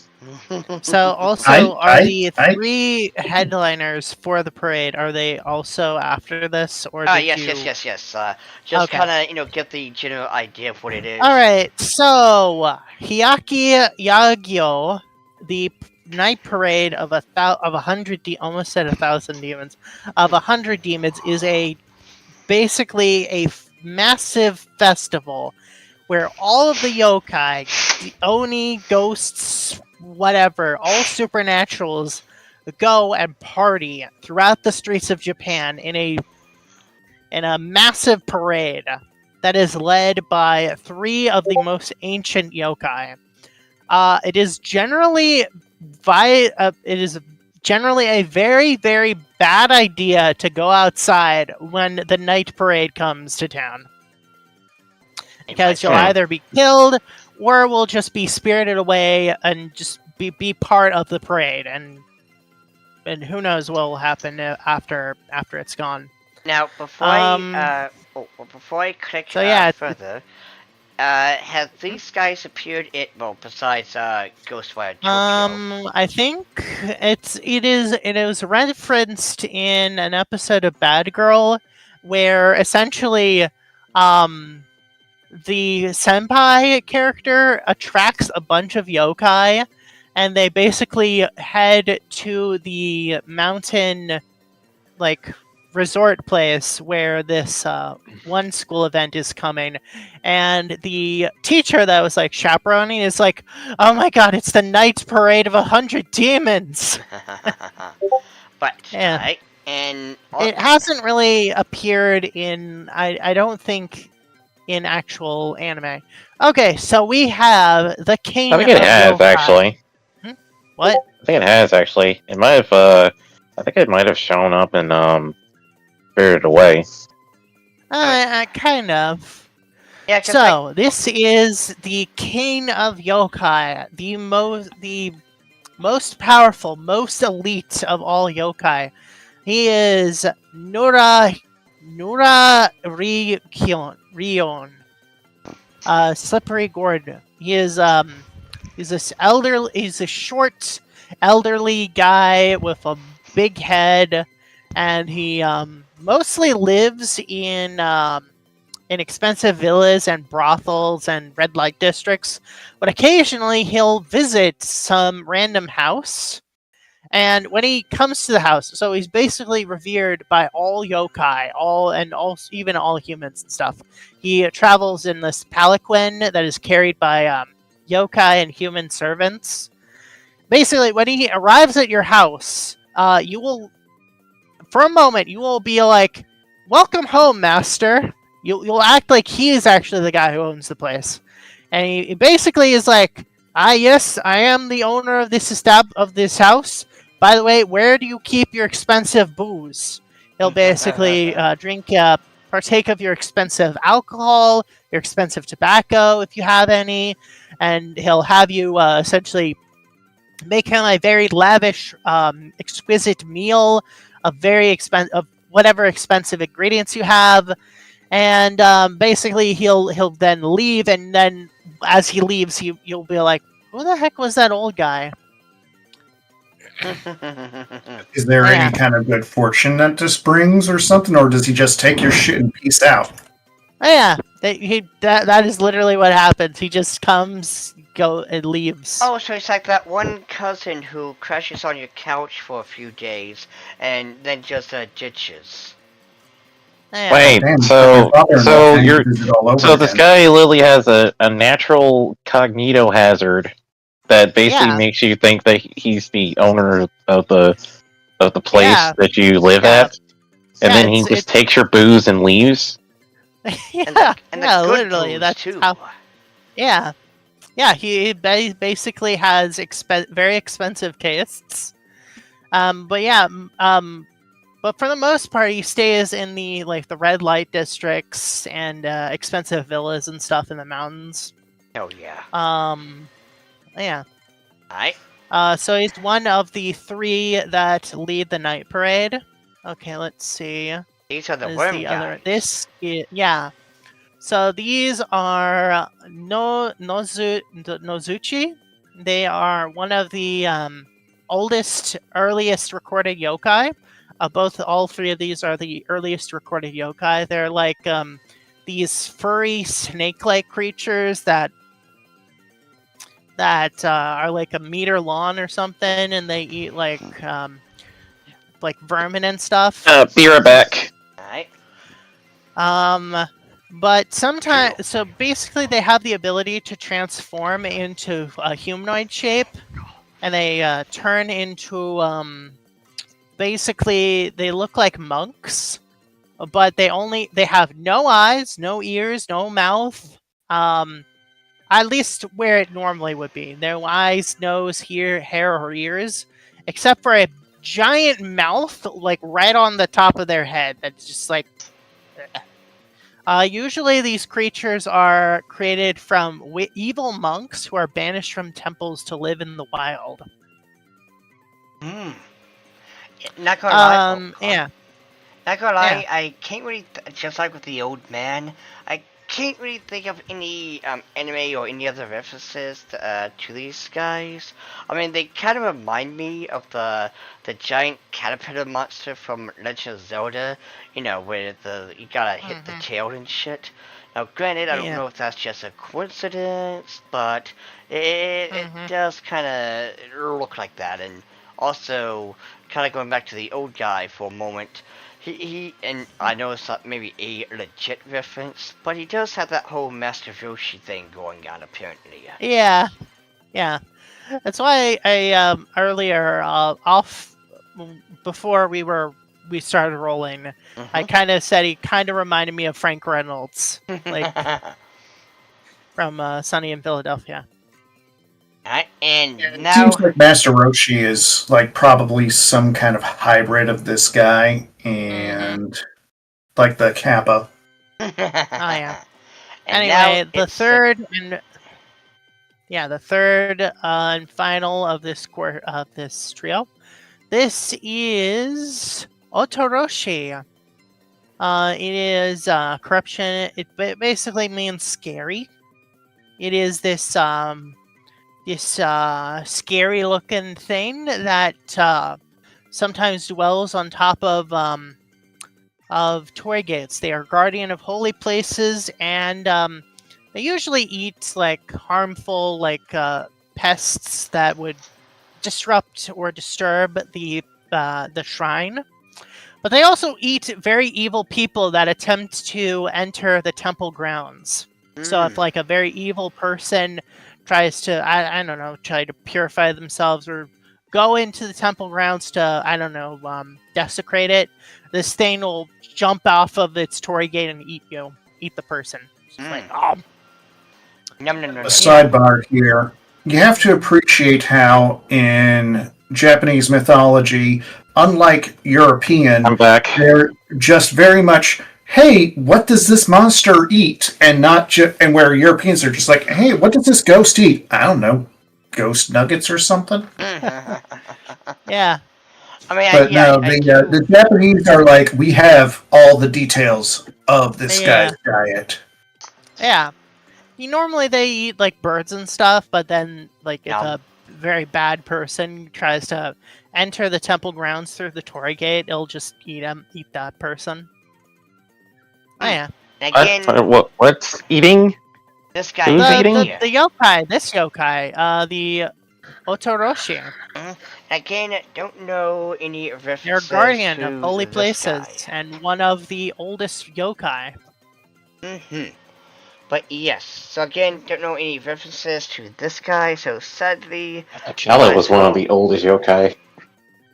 So also, are the three headliners for the parade, are they also after this? Or yes. Just kind of, get the general idea of what it is. Alright, so Hyaki Yagyo, the night parade of 100 almost said 1,000 demons, of 100 demons, is basically a massive festival where all of the yokai, the oni, ghosts, whatever, all supernaturals go and party throughout the streets of Japan in a massive parade that is led by 3 of the most ancient yokai. It is generally a very, very bad idea to go outside when the night parade comes to town. Because you'll either be killed or will just be spirited away and just be part of the parade. And who knows what will happen after it's gone. Now, before I click further, have these guys appeared besides Ghostwire Tokyo? I think it was referenced in an episode of Bad Girl where essentially the senpai character attracts a bunch of yokai, and they basically head to the mountain resort place where this one school event is coming, and the teacher that was chaperoning is like, oh my god, it's the night parade of 100 demons. But yeah, and it hasn't really appeared in I don't think in actual anime. Okay, so we have the king. I think it has actually. What? I think it has actually. It might have. I think it might have shown up in Spirited Away. Kind of. Yeah. So this is the king of yokai, the most powerful, most elite of all yokai. He is Nura Rion. Slippery Gordon. He's a short, elderly guy with a big head, and he mostly lives in expensive villas and brothels and red light districts, but occasionally he'll visit some random house. And when he comes to the house, so he's basically revered by all yokai, even all humans and stuff. He travels in this palanquin that is carried by yokai and human servants. Basically, when he arrives at your house, you will, for a moment, you will be like, "Welcome home, master." You'll act like he is actually the guy who owns the place, and he basically is like, "Ah, yes, I am the owner of this house. By the way, where do you keep your expensive booze?" He'll basically partake of your expensive alcohol, your expensive tobacco, if you have any, and he'll have you essentially make him a very lavish, exquisite meal of of whatever expensive ingredients you have, and basically he'll then leave, and then as he leaves, you'll be like, "Who the heck was that old guy?" Is there any kind of good fortune that this brings or something, or does he just take your shit and peace out? Oh, yeah, that is literally what happens. He just comes, and leaves. Oh, so it's like that one cousin who crashes on your couch for a few days and then just ditches. Yeah. Wait, Damn, so this this guy literally has a natural cognito hazard that basically makes you think that he's the owner of the place that you live at, and then he just takes your booze and leaves. Yeah, and the good literally, booze, that's too. how. Yeah, he basically has very expensive tastes. But for the most part, he stays in the red light districts and expensive villas and stuff in the mountains. Oh yeah. Yeah. Alright. So he's one of the 3 that lead the night parade. Okay, let's see. These are the worm guys. So these are Nozuchi. They are one of the earliest recorded yokai. All 3 of these are the earliest recorded yokai. They're like these furry snake-like creatures that are like a meter long or something, and they eat like vermin and stuff. Be right back. Alright. But sometimes, so basically, they have the ability to transform into a humanoid shape, and they turn into basically they look like monks, but they have no eyes, no ears, no mouth. At least where it normally would be. No eyes, nose, hair, or ears, except for a giant mouth, like right on the top of their head. That's just like. Usually, these creatures are created from evil monks who are banished from temples to live in the wild. Not gonna lie. Yeah. Not gonna lie, I can't really, just like with the old man, I can't really think of any anime or any other references to these guys. I mean, they kind of remind me of the giant caterpillar monster from Legend of Zelda. You know, where you gotta hit the tail and shit. Now, granted, I don't know if that's just a coincidence, but it does kind of look like that. And also, kind of going back to the old guy for a moment. He and I know it's not maybe a legit reference, but he does have that whole Master Roshi thing going on, apparently. Yeah. That's why I earlier before we started rolling, I kind of said he kind of reminded me of Frank Reynolds, like from Sunny in Philadelphia. And it now seems like Master Roshi is like probably some kind of hybrid of this guy and like the Kappa. Oh yeah. And anyway, the third and final of this trio. This is Otoroshi. It is corruption. It basically means scary. It is this scary looking thing that sometimes dwells on top of of torii gates. They are guardian of holy places, and they usually eat like harmful pests that would disrupt or disturb the shrine. But they also eat very evil people that attempt to enter the temple grounds. So if like a very evil person tries to, I don't know, try to purify themselves or go into the temple grounds to, I don't know, desecrate it, this thing will jump off of its torii gate and eat the person. It's like, oh. A sidebar here. You have to appreciate how in Japanese mythology, unlike European, I'm back. they're just very much, hey, what does this monster eat? And not and where Europeans are just like, hey, what does this ghost eat? I don't know, ghost nuggets or something. Yeah. I mean, but no, the Japanese are like, we have all the details of this guy's diet. Yeah. Normally they eat like birds and stuff, but then like if a very bad person tries to enter the temple grounds through the torii gate, it'll just eat that person. Oh yeah. Again, what's eating? This guy. Who's eating? The yokai. This yokai. The Otoroshi. Again, don't know any references. They're guardian to of holy this places guy. and one of the oldest yokai. But yes, so again, don't know any references to this guy, so sadly... Chala was one of the oldest yokai.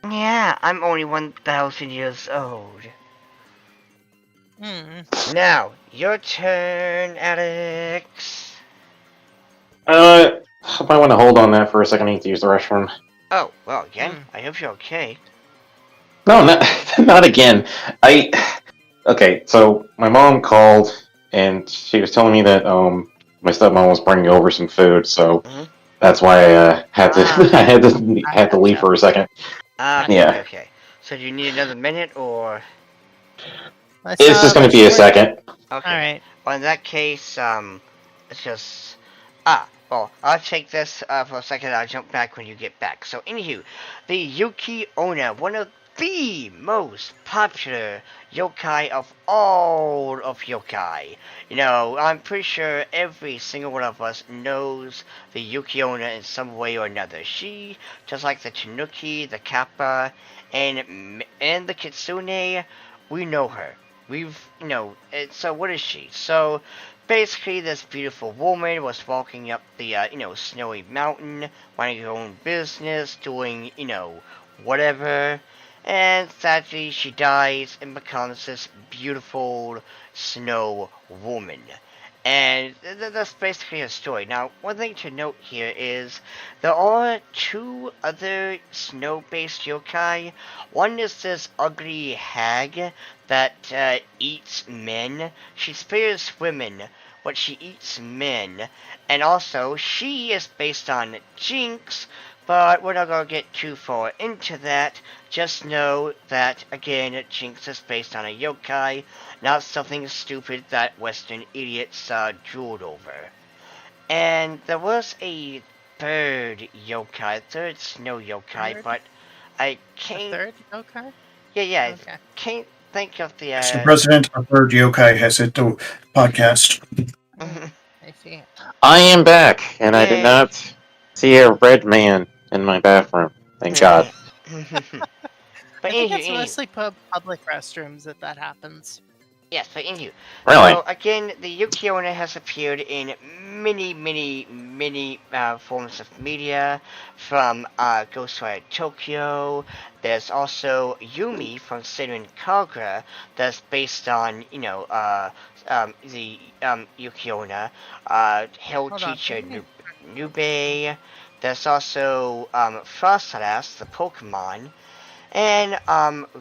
Yeah, I'm only 1,000 years old. Now, your turn, Alex. I might want to hold on that for a second. I need to use the restroom. Oh, well, again, I hope you're okay. No, not again. Okay, so my mom called, and she was telling me that my stepmom was bringing over some food, so that's why I had to had to leave for a second. Okay. So do you need another minute, or...? It's just going to be a second. Okay. Alright. Well, in that case, it's just... well, I'll take this for a second, I'll jump back when you get back. So, anywho, the Yuki Onna, one of the most popular yokai of all of yokai. You know, I'm pretty sure every single one of us knows the Yuki Onna in some way or another. She, just like the Tanuki, the Kappa, and the Kitsune, we know her. So what is she? So, basically, this beautiful woman was walking up the, snowy mountain, minding her own business, doing, whatever, and sadly, she dies and becomes this beautiful snow woman. And that's basically her story. Now, one thing to note here is there are two other snow-based yokai. One is this ugly hag that eats men. She spares women, but she eats men. And also, she is based on Jinx, but we're not going to get too far into that. Just know that, again, Jinx is based on a yokai, not something stupid that Western idiots drooled over. And there was a third snow yokai, but I can't... A third yokai? Yeah, okay. Can't think of the... Mr. President, a third yokai has hit the podcast. I see. I am back, and I did not see a red man in my bathroom. Thank God. But I think it's mostly public restrooms that happens. Yes, but anywho. Really? So, again, the Yuki Onna has appeared in many forms of media, from Ghostwire Tokyo. There's also Yumi from Senran Kagura, that's based on, the Yuki Onna. Hell Teacher Nube. There's also Frostalas, the Pokemon. And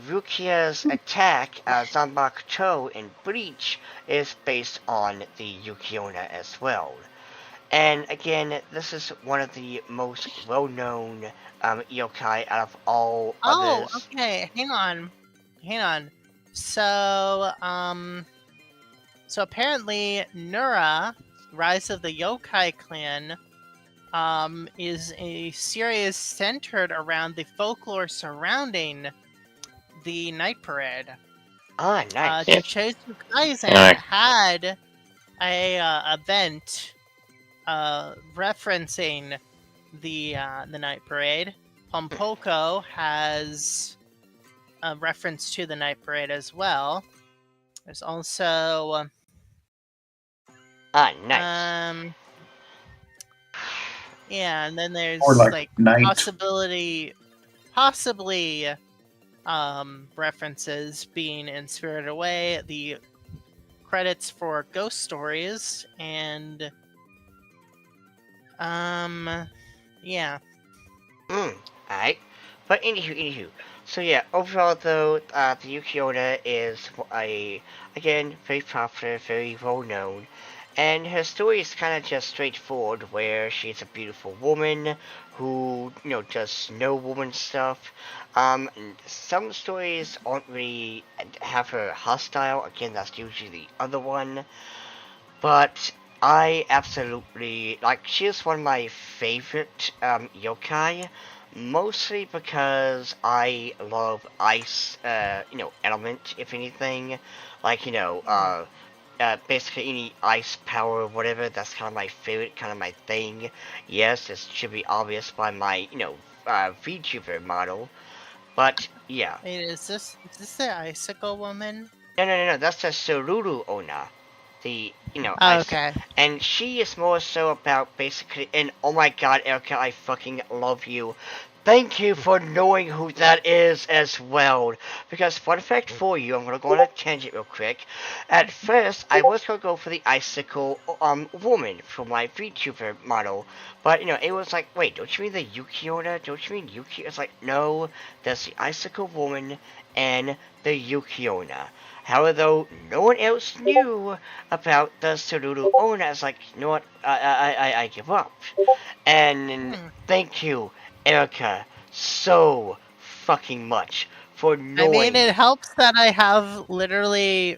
Rukia's attack, Zanbakuto in Bleach, is based on the Yuki Onna as well. And again, this is one of the most well-known yokai out of all others. Oh, okay. Hang on. So apparently Nura, Rise of the Yokai Clan, is a series centered around the folklore surrounding the Night Parade. Ah, nice. Jujutsu Kaisen had a event referencing the Night Parade. Pompoko has a reference to the Night Parade as well. There's also nice. Yeah, and then there's Or like night. possibly references being in Spirited Away, the credits for Ghost Stories, and yeah. Alright. But anywho. So yeah, overall though, the Yuki Onna is again, very popular, very well known. And her story is kind of just straightforward, where she's a beautiful woman who, does no woman stuff. Some stories aren't really have her hostile. Again, that's usually the other one. But I absolutely she is one of my favorite yokai, mostly because I love ice, element, if anything, basically any ice power or whatever. That's kind of my favorite, kind of my thing. Yes, this should be obvious by my VTuber model, but yeah. Wait, is this the icicle woman? No, that's the Sururu Onna. The, okay. And she is more so about basically, and oh my god, Erica, I fucking love you. Thank you for knowing who that is as well. Because fun fact for you, I'm gonna go on a tangent real quick. At first, I was gonna go for the icicle woman from my VTuber model. But, it was like, wait, don't you mean the Yuki Onna? Don't you mean Yuki? It's like, no, that's the icicle woman and the Yuki Onna. However, though, no one else knew about the Sururu Onna. It's like, you know what, I give up. And thank you, Erica, so fucking much for knowing. I mean, it helps that I have literally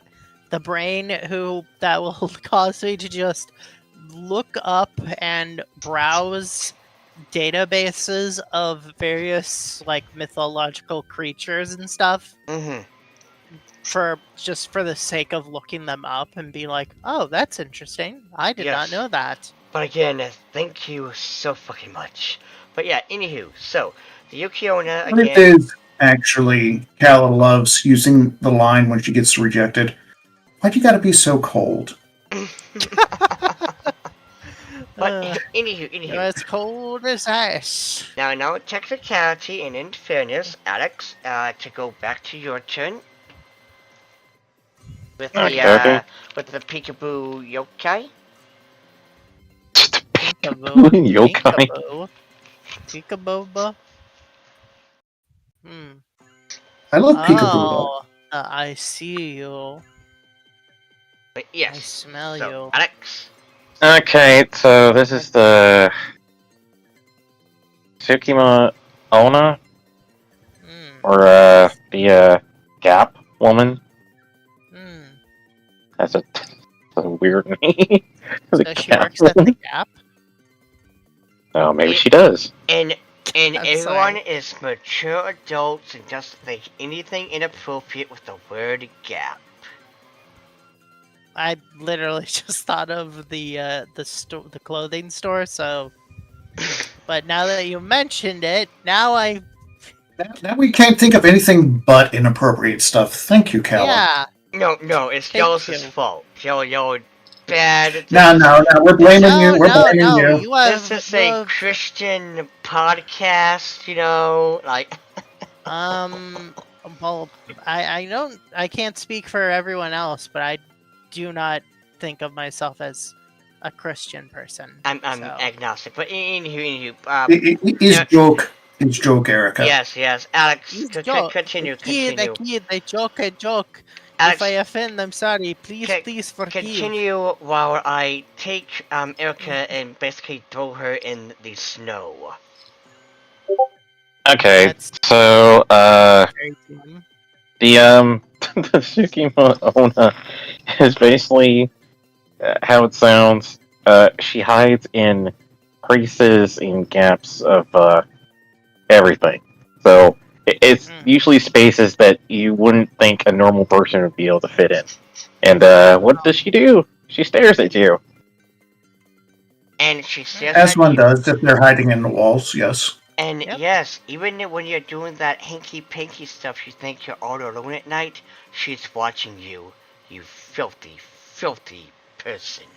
the brain that will cause me to just look up and browse databases of various mythological creatures and stuff. For the sake of looking them up and be like, oh, that's interesting. I did not know that. But again, thank you so fucking much. But yeah, anywho, so the Yuki Onna again. It is actually Kala loves using the line when she gets rejected. Why'd you gotta be so cold? But anywho. It's cold as ice. Now, technicality and in fairness, Alex, to go back to your turn. With the with the peekaboo yokai. Yokai. Peekaboo. I love peekaboo. Oh, I see you. But yes. I smell you. Alex. Okay, so this is the Tsukima Onna, or the Gap woman. That's a weird name. So she works at the Gap? Oh, maybe she does. And everyone is mature adults and doesn't think anything inappropriate with the word Gap. I literally just thought of the clothing store, so. But now that you mentioned it, now we can't think of anything but inappropriate stuff. Thank you, Callum. Yeah. No, it's Yellow's fault. Yellow, bad. No, we're blaming you. We're blaming you. This is a Christian podcast, Well, I can't speak for everyone else, but I do not think of myself as a Christian person. I'm agnostic, but anywho, It's joke, Erica. Yes, Alex, continue. The joke. Alex, if I offend, I'm sorry. Please forgive. Continue while I take Erica and basically throw her in the snow. Okay, so the Tsukima Onna is basically how it sounds. She hides in creases and gaps of everything. So It's usually spaces that you wouldn't think a normal person would be able to fit in. And what does she do? She stares at you. And she stares As at one you. does if they're hiding in the walls, yes. And yes, even when you're doing that hinky-pinky stuff, you think you're all alone at night, she's watching you. You filthy, filthy person.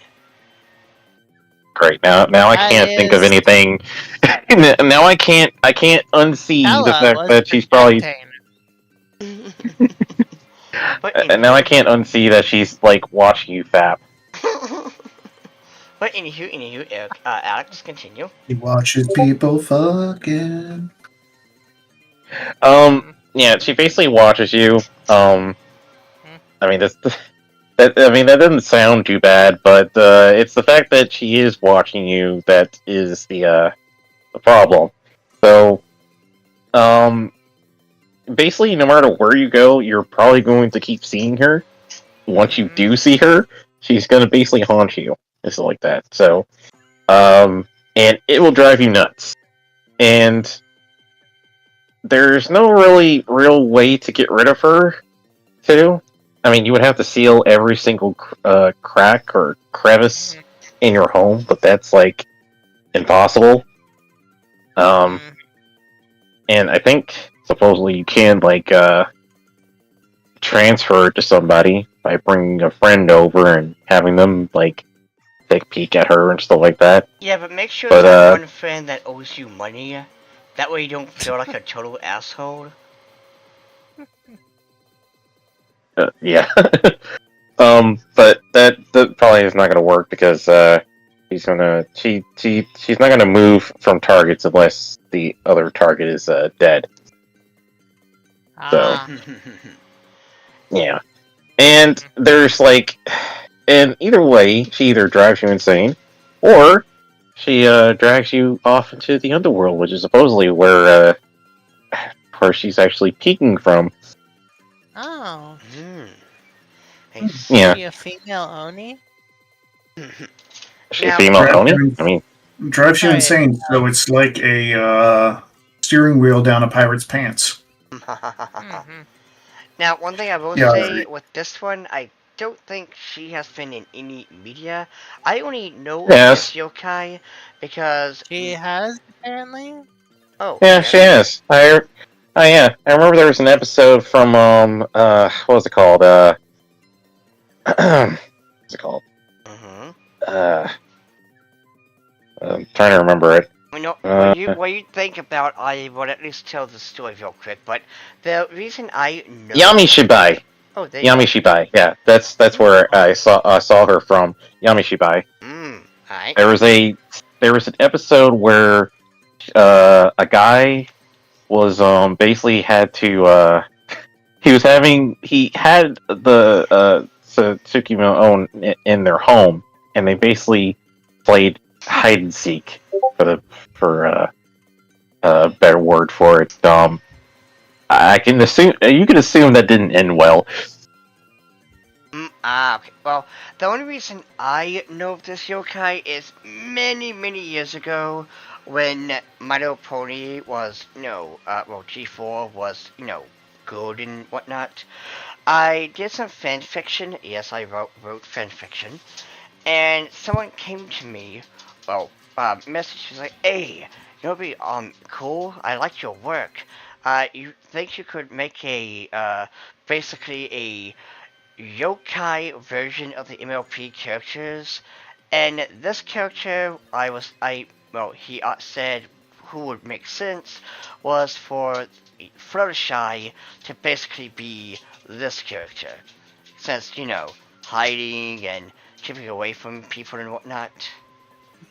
Great. Now I can't think of anything. Now I can't unsee the fact that she's probably. And now I can't unsee that she's like watching you fap. But anywho, Alex, continue. He watches people fucking. Yeah, she basically watches you. I mean, that doesn't sound too bad, but it's the fact that she is watching you that is the problem. So, basically, no matter where you go, you're probably going to keep seeing her. Once you do see her, she's going to basically haunt you. It's like that. So, and it will drive you nuts. And there's no really real way to get rid of her, too. I mean, you would have to seal every single crack or crevice in your home, but that's, like, impossible. And I think, supposedly, you can, like, transfer it to somebody by bringing a friend over and having them, like, take a peek at her and stuff like that. Yeah, but make sure that one friend that owes you money. That way you don't feel like a total asshole. Yeah. But that probably is not gonna work because she's not gonna move from targets unless the other target is dead. So yeah. And there's like, and either way, she either drives you insane, or she drags you off into the underworld, which is supposedly where she's actually peeking from. Oh. Yeah. Is she a female Oni? She's a female Oni? I mean, drives you insane, so it's like a steering wheel down a pirate's pants. Now, one thing I will say with this one, I don't think she has been in any media. I only know of this yokai because she has, apparently. Oh yeah, she has. I remember there was an episode from what was it called? What's it called? I'm trying to remember it. You know, what you think about, I will at least tell the story real quick. But the reason I know Yamishibai. Oh, there Yamishibai. Yeah, that's where I saw her from. Yamishibai. Alright. There was an episode where a guy was basically had to he had the Tsukimo own in their home, and they basically played hide and seek for a better word for it. I can assume you can assume that didn't end well. Okay. Well, the only reason I know of this yokai is many years ago when My Little Pony was, G4 was, good and whatnot. I did some fan fiction. Yes, I wrote fan fiction, and someone came to me. Message was like, "Hey, you know, be cool. I like your work. You think you could make basically a yokai version of the MLP characters?" And this character, he said who would make sense was for Fluttershy to basically be this character, since hiding and keeping away from people and whatnot.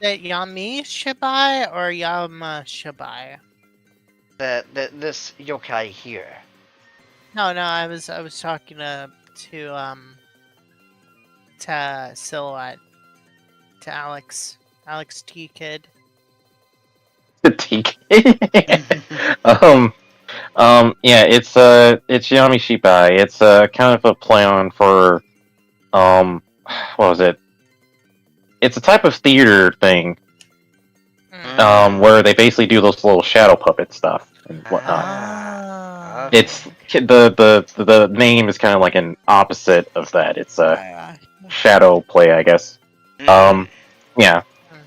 Is it Yami Shibai or Yama Shibai? This yokai here. No, I was talking to Silhouette, to Alex T Kid. The T Kid. Yeah, it's Yami Shibai. It's kind of a play on for what was it? It's a type of theater thing, where they basically do those little shadow puppet stuff. and whatnot. Okay. It's the name is kind of like an opposite of that. It's a shadow play, I guess. Yeah,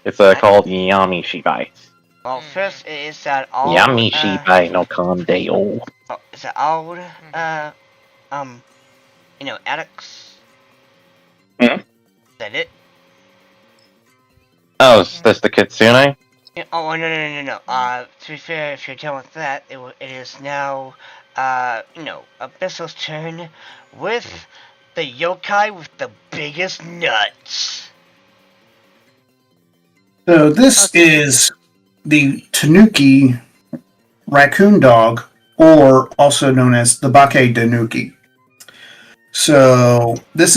it's called Yami Shibai. Well, first is that all. Yami Shibai no Kandeo. Is that all? Addicts. Hmm? Is that it? Oh, is this the Kitsune? Yeah, oh no. To be fair, if you're done with that, it is now, Abyssal's turn with the yokai with the biggest nuts. So this is the Tanuki raccoon dog, or also known as the Bake Danuki. So these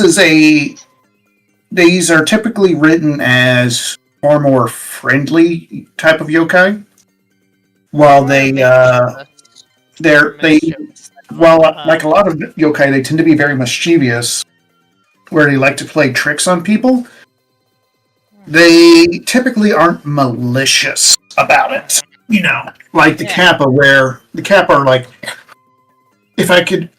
are typically written as far more friendly type of yokai, while like a lot of yokai, they tend to be very mischievous, where they like to play tricks on people. They typically aren't malicious about it, like the Kappa, where the Kappa are like, if I could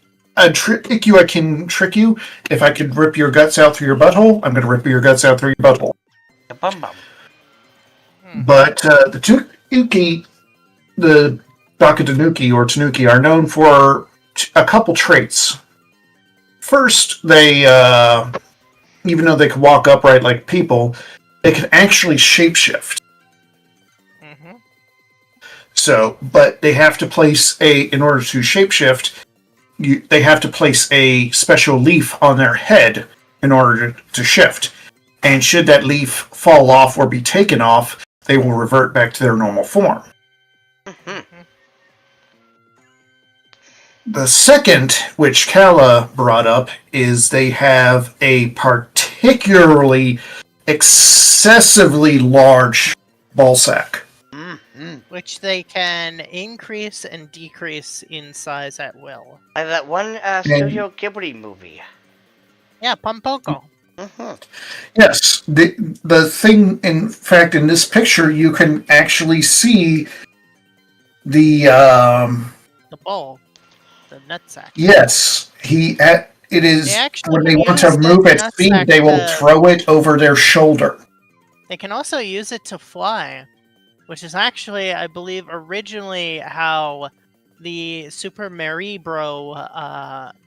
trick you, I can trick you. If I could rip your guts out through your butthole, I'm going to rip your guts out through your butthole. The bum bum. But the Tanuki, the Bakadanuki or Tanuki, are known for a couple traits. First, they, even though they can walk upright like people, they can actually shapeshift. Mm-hmm. So, but they have to place in order to shapeshift, they have to place a special leaf on their head in order to shift. And should that leaf fall off or be taken off, they will revert back to their normal form. Mm-hmm. The second, which Kala brought up, is they have a particularly excessively large ball sack. Mm-hmm. Which they can increase and decrease in size at will. Like that one Studio Ghibli movie. Yeah, Pompoko. Mm-hmm. Yes, the thing, in fact, in this picture, you can actually see the ball, the nutsack. Yes, it is when they want to move at speed, they will throw it over their shoulder. They can also use it to fly, which is actually, I believe, originally how the Super Mario Bro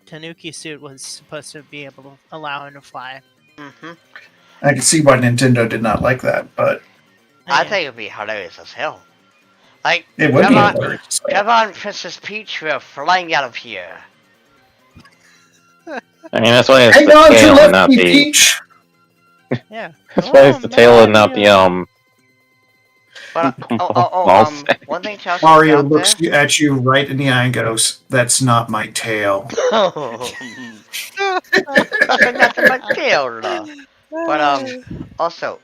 Tanuki suit was supposed to be able to allow him to fly. Mm-hmm. I can see why Nintendo did not like that, but I think it would be hilarious as hell. Like, it would be hilarious. Come on, Princess Peach, we're flying out of here. I mean, that's why it's Hang the on tail to and not the Peach. Yeah. That's why it's the tail and not the But, one thing Chelsea Mario looks at you right in the eye and goes, "That's not my tail." That's my tail, though. But also,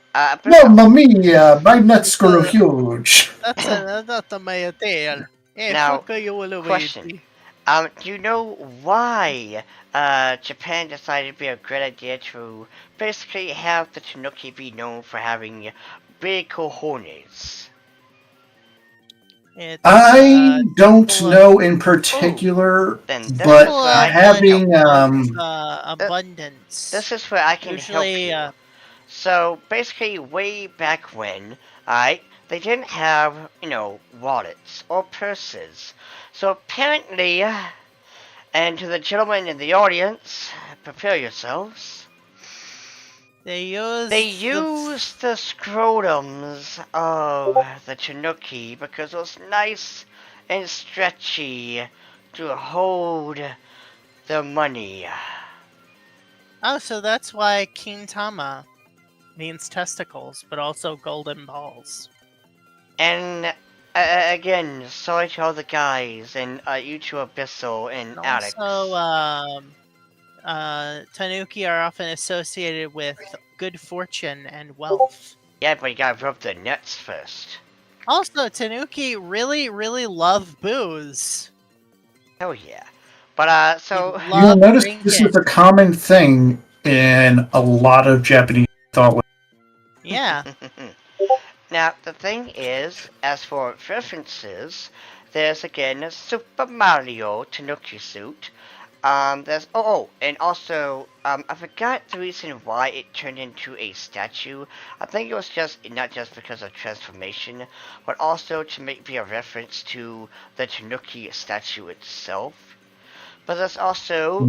Mamma mia, my nuts grow huge. That's not my tail. Hey, now, fuck you, Luigi. question. Do you know why Japan decided it'd be a great idea to basically have the Tanuki be known for having big cojones? I don't know in particular, but having abundance. This is where I can help you. So basically, way back when, they didn't have, wallets or purses. So apparently, and to the gentlemen in the audience, prepare yourselves. They used the scrotums of the Tanuki because it was nice and stretchy to hold the money. Oh, so that's why Kintama means testicles, but also golden balls. And again, sorry to all the guys and you two Abyssal and Alex. Also, Tanuki are often associated with good fortune and wealth. Yeah, but you gotta rub the nuts first. Also, Tanuki really, really love booze. Oh yeah. But so you'll notice this is a common thing in a lot of Japanese thought. Yeah. Now, the thing is, as for references, there's again a Super Mario Tanuki suit. There's and also I forgot the reason why it turned into a statue. I think it was just not just because of transformation, but also to be a reference to the Tanuki statue itself. But there's also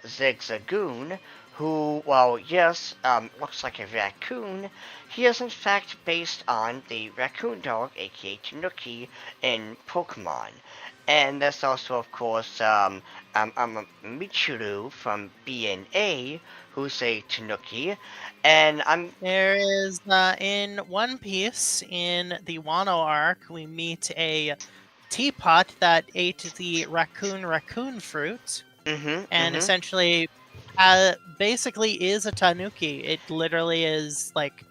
Zigzagoon, who, while yes, looks like a raccoon, he is in fact based on the raccoon dog, aka Tanuki, in Pokemon. And there's also, of course, Michiru from BNA, who's a Tanuki, and There is, in One Piece, in the Wano arc, we meet a teapot that ate the raccoon fruit, and essentially basically is a tanuki. It literally is like,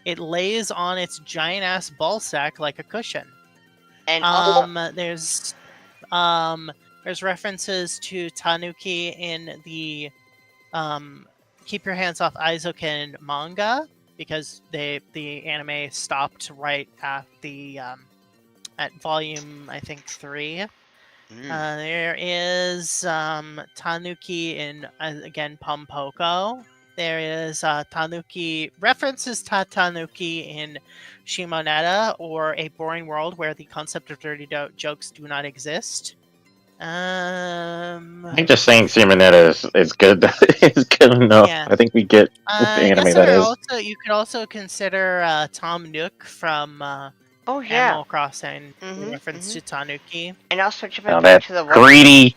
it lays on its giant ass ball sack like a cushion. and there's references to tanuki in the Keep Your Hands Off Aizoken manga, because the anime stopped right at the at volume, I think, 3. There is Tanuki in, again, Pompoko. There is Tanuki, references to Tanuki in Shimoneta, or A Boring World Where the Concept of Dirty Jokes Do Not Exist. I think just saying Simonetta is good is good enough. Yeah. I think we get what the anime that is. Also, you could also consider Tom Nook from Animal Crossing, reference to Tanuki. And also jumping back to the greedy,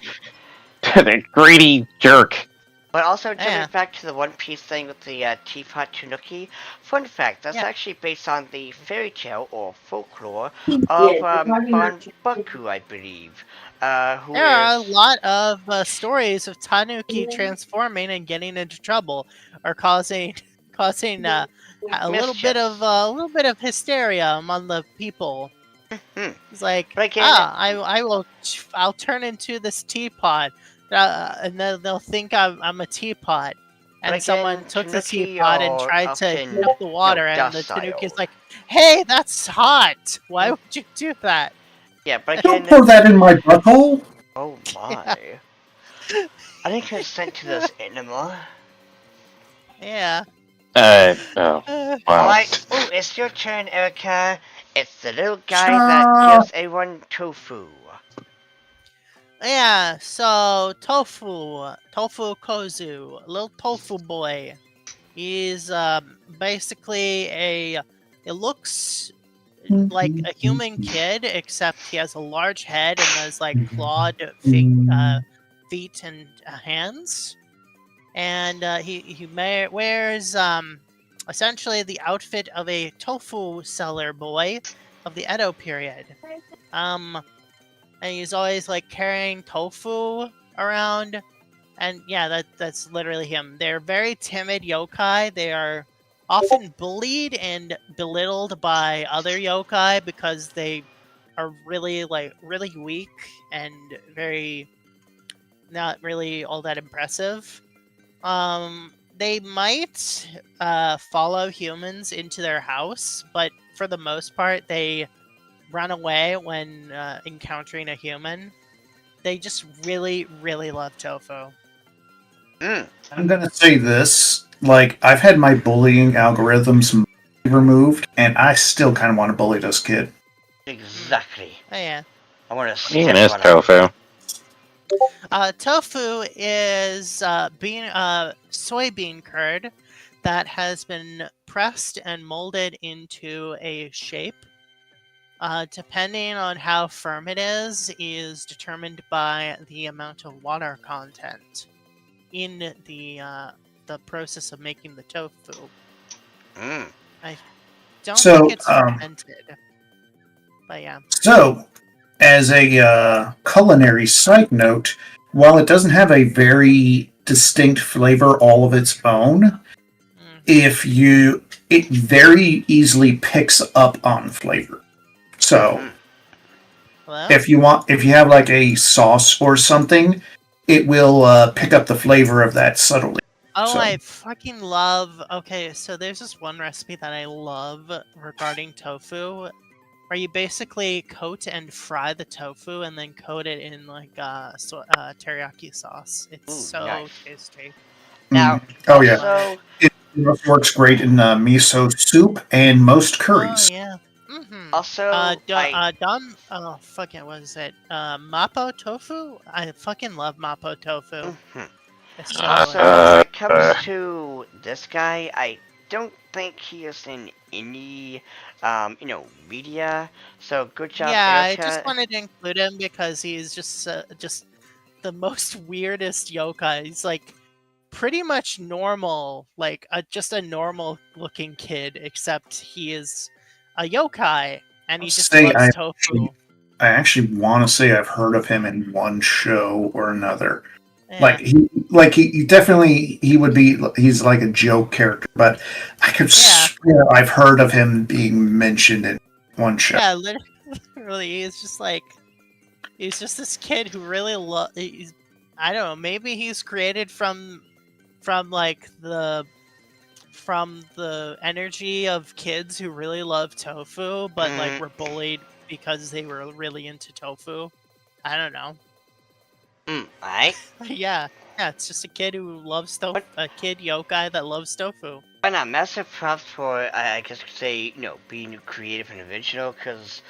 the greedy jerk. But also jumping back to the One Piece thing with the teapot Tanuki. Fun fact: that's actually based on the fairy tale or folklore of Banbaku, I believe. There are a lot of stories of Tanuki transforming and getting into trouble, or causing a little bit of hysteria among the people. It's like, I'll turn into this teapot, and then they'll think I'm a teapot. And someone took the teapot and tried to heat up the water, and the Tanuki's like, "Hey, that's hot! Why would you do that?" Yeah, but don't pour that in my butthole. Oh my! I didn't consent to this anymore. Yeah. Wow. Alright, it's your turn, Erica. It's the little guy that gives everyone tofu. Yeah, so Tofu Kozu, little tofu boy. He's basically it looks like a human kid, except he has a large head and has like clawed feet and hands. And he wears essentially the outfit of a tofu seller boy of the Edo period. And he's always like carrying tofu around, and yeah, that's literally him. They're very timid yokai. They are often bullied and belittled by other yokai because they are really weak and very not really all that impressive. They might follow humans into their house, but for the most part, they run away when encountering a human. They just really, really love tofu. I'm gonna say this: like, I've had my bullying algorithms removed, and I still kind of want to bully this kid. Exactly. Oh yeah. I want to. Even is tofu. Tofu is soybean curd that has been pressed and molded into a shape. Depending on how firm it is determined by the amount of water content in the process of making the tofu. I don't think it's fermented, but yeah. So, as a culinary side note, while it doesn't have a very distinct flavor all of its own, it very easily picks up on flavor. So, if you have like a sauce or something, it will pick up the flavor of that subtly. Oh, So- I fucking love. Okay, so there's this one recipe that I love regarding tofu, where you basically coat and fry the tofu and then coat it in like teriyaki sauce. It's Ooh, so nice. tasty. Now, Oh yeah, also, it works great in miso soup and most Oh curries. yeah. Mm-hmm. also, Oh fuck it, what is it? Mapo tofu. I fucking love mapo tofu. mhm. It's so Also, delicious. when it comes to this guy, I don't think he is in any, media. So good job, Yeah, I Erica. just wanted to include him because he's just the most weirdest yokai. He's like pretty much normal, like just a normal looking kid, except he is a yokai and he just Say loves tofu. I actually want to say I've heard of him in one show or another. Yeah. He definitely he's like a joke character, but I could Yeah. swear I've heard of him being mentioned in one show. Yeah, literally, he's just this kid who really I don't know, maybe he's created from like from the energy of kids who really love tofu, but like were bullied because they were really into tofu. I don't know. Alright. Yeah, it's just a kid who loves tofu. A kid yokai that loves tofu. But not massive props for, I guess you could say, being creative and original, because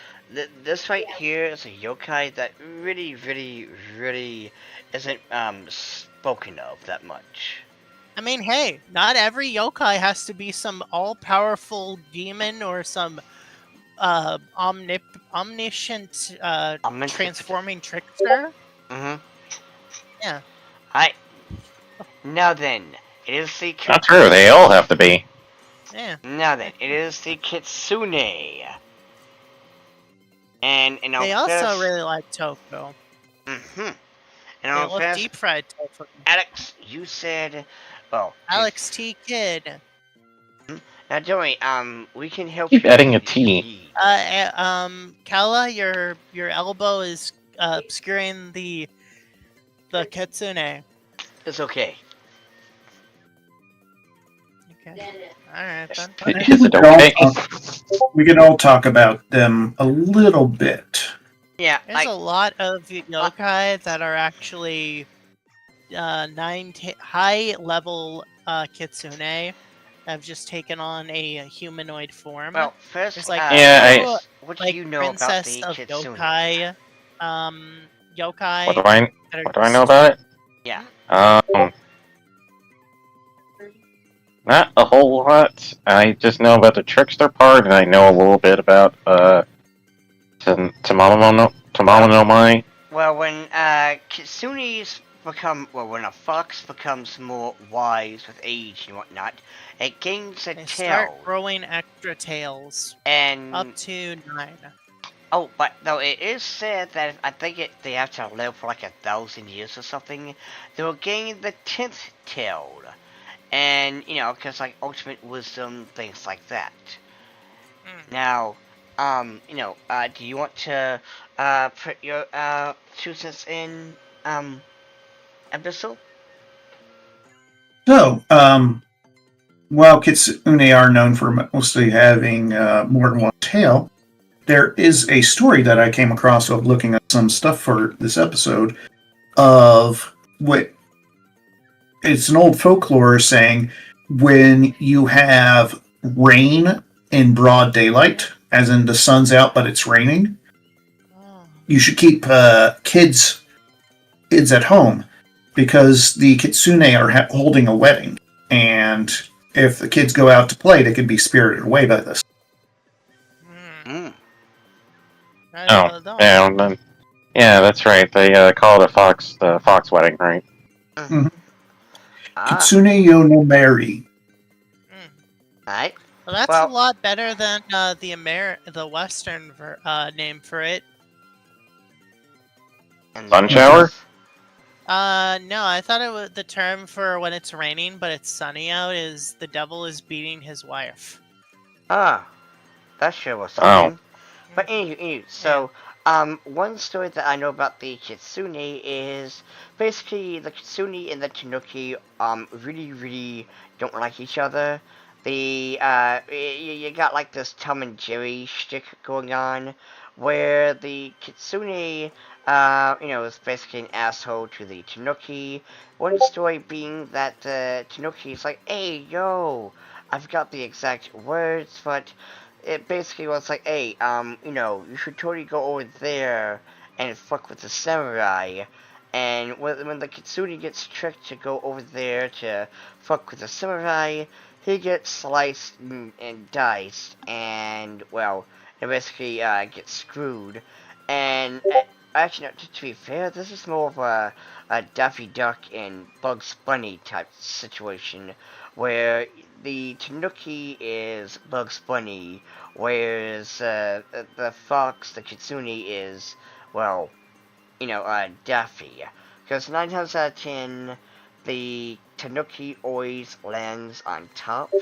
this right here is a yokai that really, really, really isn't spoken of that much. I mean, hey, not every yokai has to be some all-powerful demon or some omniscient transforming trickster. Mm-hmm. Yeah. Alright. Now then, it is the Not true. They all have to be. Yeah. Now then, it is the Kitsune. And they also really like tofu. Mm-hmm. They love deep fried tofu. Alex, you said, well, Alex T Kid. Now, Joey, we can help Keep you. adding a T. Kala, your elbow is obscuring the kitsune. It's okay. Okay. Alright then. Is it okay? We can all talk about them a little bit. Yeah, There's a lot of yokai that are actually high level kitsune have just taken on a humanoid form. Well, first, there's like what like do you know princess about the of Kitsune? yokai, yokai. What do I know about it? Yeah. Not a whole lot. I just know about the trickster part, and I know a little bit about Tamamo no Mai. Well, when kitsunes when a fox becomes more wise with age and whatnot, it gains a They tail. start growing extra tails. And up to 9. Oh, but no, it is said that I think they have to live for like 1,000 years or something. They will gain the 10th tail. And, because like ultimate wisdom, things like that. Now, do you want to put your 2 cents in episode? So, while kitsune are known for mostly having more than one tail, there is a story that I came across of looking at some stuff for this episode of what it's an old folklore saying when you have rain in broad daylight, as in the sun's out but it's raining, you should keep kids at home because the kitsune are holding a wedding, and if the kids go out to play, they could be spirited away by this. Yeah, that's right. They call it the fox wedding, right? Mm-hmm. Kitsune yo no Mari. Alright. Well, that's a lot better than the Western name for it. Sun shower? No, I thought it was the term for when it's raining but it's sunny out is the devil is beating his wife. That sure was something. But anyway, so One story that I know about the Kitsune is basically the Kitsune and the Tanuki, really don't like each other. You got like this Tom and Jerry shtick going on, where the Kitsune, is basically an asshole to the Tanuki. One story being that the Tanuki is like, hey, yo, I forgot the exact words, but it basically was like, hey, you should totally go over there and fuck with the samurai. And when the Kitsune gets tricked to go over there to fuck with the samurai, he gets sliced and diced, and, well, it basically gets screwed. And, actually, no, to be fair, this is more of a Daffy Duck and Bugs Bunny type situation, where the Tanuki is Bugs Bunny, whereas the fox, the Kitsune, is, well, Daffy. Because 9 times out of 10, the Tanuki always lands on top.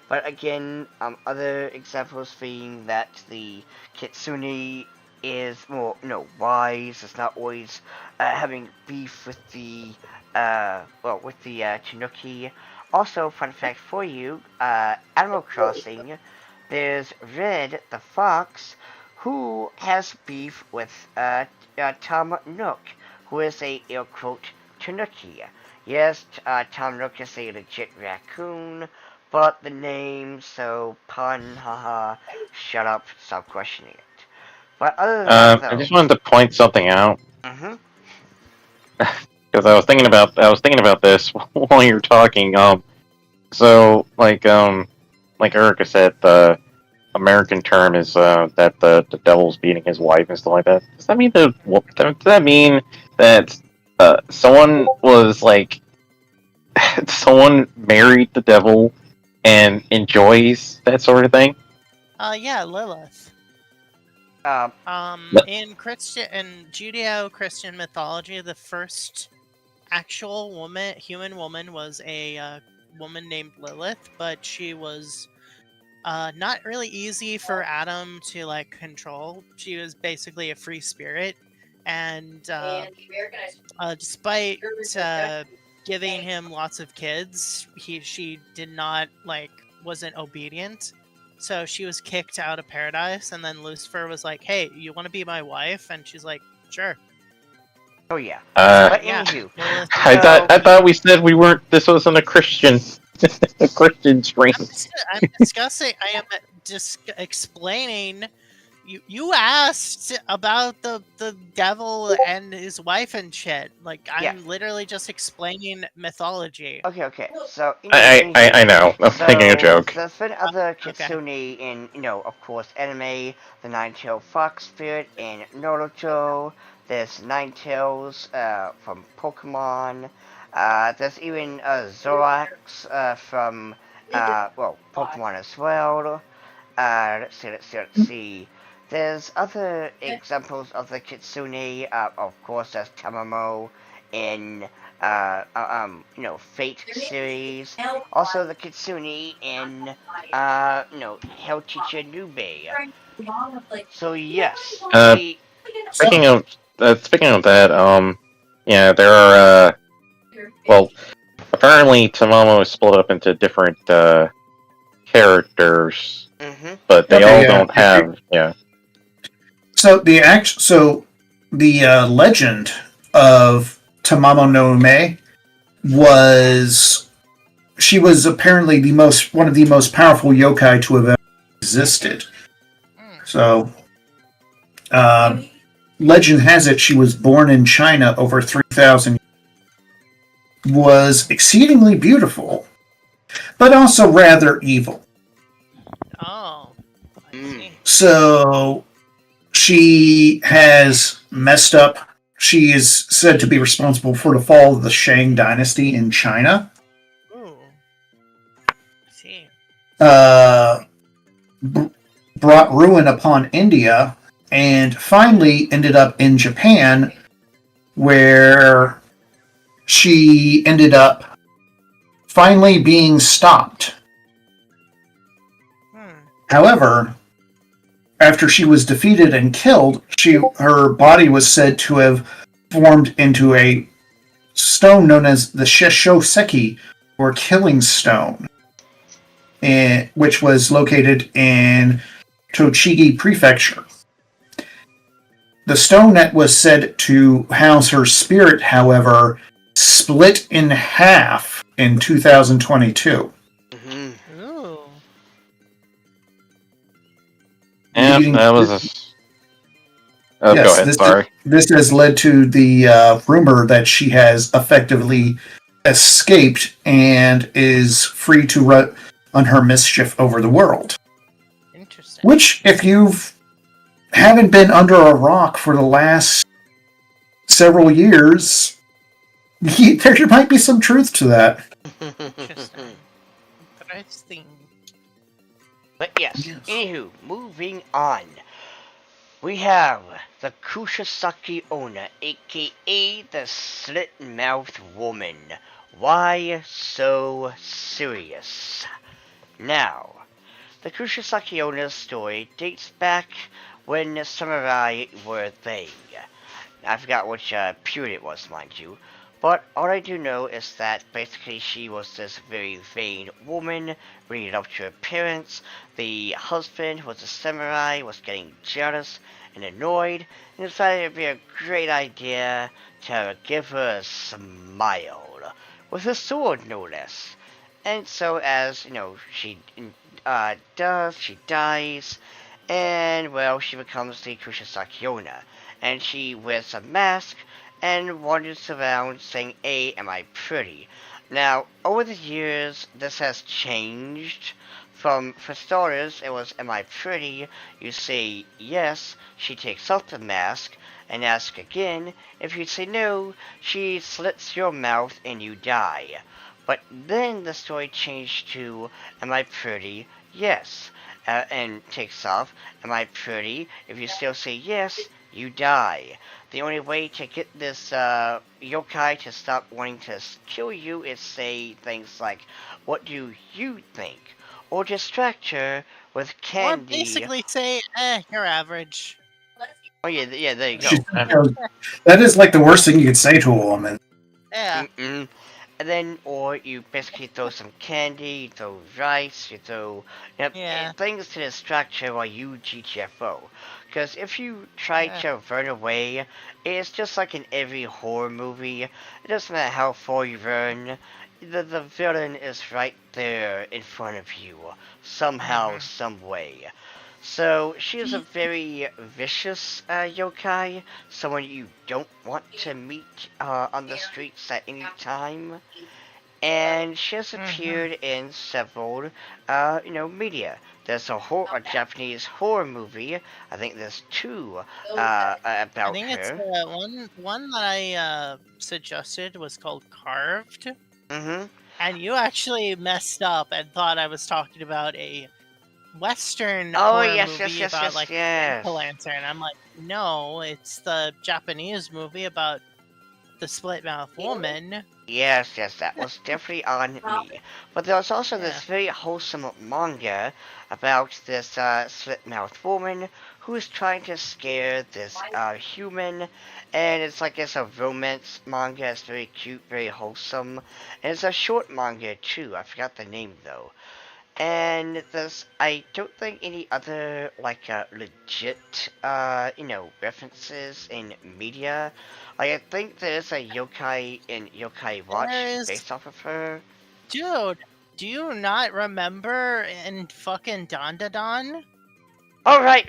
But again, other examples being that the Kitsune is more, wise. It's not always having beef with the, Tanuki. Also, fun fact for you, Animal Crossing, there's Red the fox, who has beef with Tom Nook, who is a air quote Tanuki. Yes, Tom Nook is a legit raccoon, but the name, so pun, haha, shut up, stop questioning it. But other than that, though, I just wanted to point something out. Mm-hmm. Because I was thinking about this while you were talking. So like Erica said, the American term is that the devil's beating his wife and stuff like that. Does that mean that someone was like someone married the devil and enjoys that sort of thing? Yeah, Lilith. Um, In Judeo-Christian mythology, the first actual human woman, was a woman named Lilith, but she was not really easy for Adam to control. She was basically a free spirit, and despite giving him lots of kids, she did not wasn't obedient. So she was kicked out of paradise, and then Lucifer was like, "Hey, you want to be my wife?" And she's like, "Sure." oh yeah. But yeah, anywho, I thought we said we weren't. This wasn't a Christian, a Christian stream. I'm discussing. I am just explaining. You asked about the devil and his wife and shit. I'm literally just explaining mythology. Okay. So I know. I'm making a joke. There's been other Kitsune in, of course, anime, the Nine-Tailed Fox Spirit in Naruto. There's Ninetales from Pokemon. There's even Zorax from Pokemon as well. Let's see. There's other examples of the Kitsune. Of course, there's Tamamo in Fate series. Also, the Kitsune in Hell Teacher Nube. So yes. Speaking of that, yeah, there are well, apparently Tamamo is split up into different characters, but they all don't have So the legend of Tamamo no Ume was she was apparently one of the most powerful yokai to have ever existed. So, legend has it she was born in China over 3,000 years, was exceedingly beautiful, but also rather evil. Oh, I see. So she has messed up. She is said to be responsible for the fall of the Shang dynasty in China. Ooh. I see. Brought ruin upon India, and finally ended up in Japan, where she ended up finally being stopped. However, after she was defeated and killed, her body was said to have formed into a stone known as the Shishoseki, or Killing Stone, which was located in Tochigi Prefecture. The stone that was said to house her spirit, however, split in half in 2022. Mm-hmm. Ooh. Yeah, that was a... Oh, yes, go ahead, sorry. This has led to the rumor that she has effectively escaped and is free to run her mischief over the world. Interesting. Which, if you haven't been under a rock for the last several years, there might be some truth to that. Interesting. But yes, anywho, moving on. We have the Kushisaki owner, aka the Slit-Mouthed Woman. Why so serious? Now, the Kushisaki owner's story dates back when samurai were a thing. I forgot which period it was, mind you. But all I do know is that basically she was this very vain woman, really loved her appearance. The husband, who was a samurai, was getting jealous and annoyed, and decided it would be a great idea to give her a smile. With a sword, no less. And so, as, she does, she dies, and, well, she becomes the Kushisaki owner. And she wears a mask, and wanders around saying, "Hey, am I pretty?" Now, over the years, this has changed. For starters, it was, "Am I pretty?" You say yes, she takes off the mask, and asks again. If you say no, she slits your mouth and you die. But then the story changed to, "Am I pretty?" Yes. And takes off, "Am I pretty?" If you still say yes, you die. The only way to get this yokai to stop wanting to kill you is say things like, "What do you think?" Or distract her with candy. Or basically say, you're average. Oh yeah, there you go. That is like the worst thing you could say to a woman. Yeah. Mm-mm. And then, or you basically throw some candy, you throw rice, you throw things to distract her while you GTFO. Because if you try to run away, it's just like in every horror movie. It doesn't matter how far you run, the villain is right there in front of you, somehow, some way. So she is a very vicious yokai, someone you don't want to meet on the streets at any time. And she has appeared in several, media. There's a Japanese horror movie. I think there's two about her. I think it's one that I suggested was called Carved. Mm-hmm. And you actually messed up and thought I was talking about a Western horror movie about Jack-o'-lantern. And I'm like, no, it's the Japanese movie about the split-mouthed woman. Yes, that was definitely on me. But there was also this very wholesome manga about this slit-mouthed woman who is trying to scare this human. And it's a romance manga. It's very cute, very wholesome. And it's a short manga too. I forgot the name though. And there's, I don't think any other, legit, references in media. I think there's a yokai in Yokai Watch based off of her. Dude, do you not remember in fucking Dandadan? Oh, right.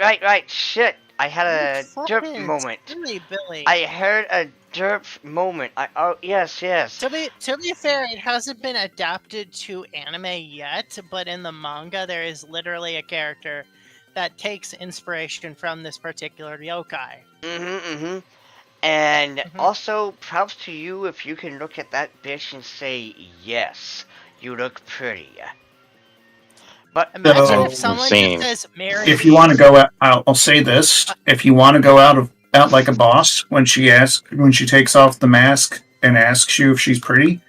Shit. I had a derp moment. Billy. I heard a derp moment. Yes. To be fair, it hasn't been adapted to anime yet, but in the manga there is literally a character that takes inspiration from this particular yokai. And also, props to you if you can look at that bitch and say, "Yes, you look pretty." But imagine if someone just says, "Marry if you want to go out, I'll say this: if you want to go out like a boss, when she takes off the mask and asks you if she's pretty,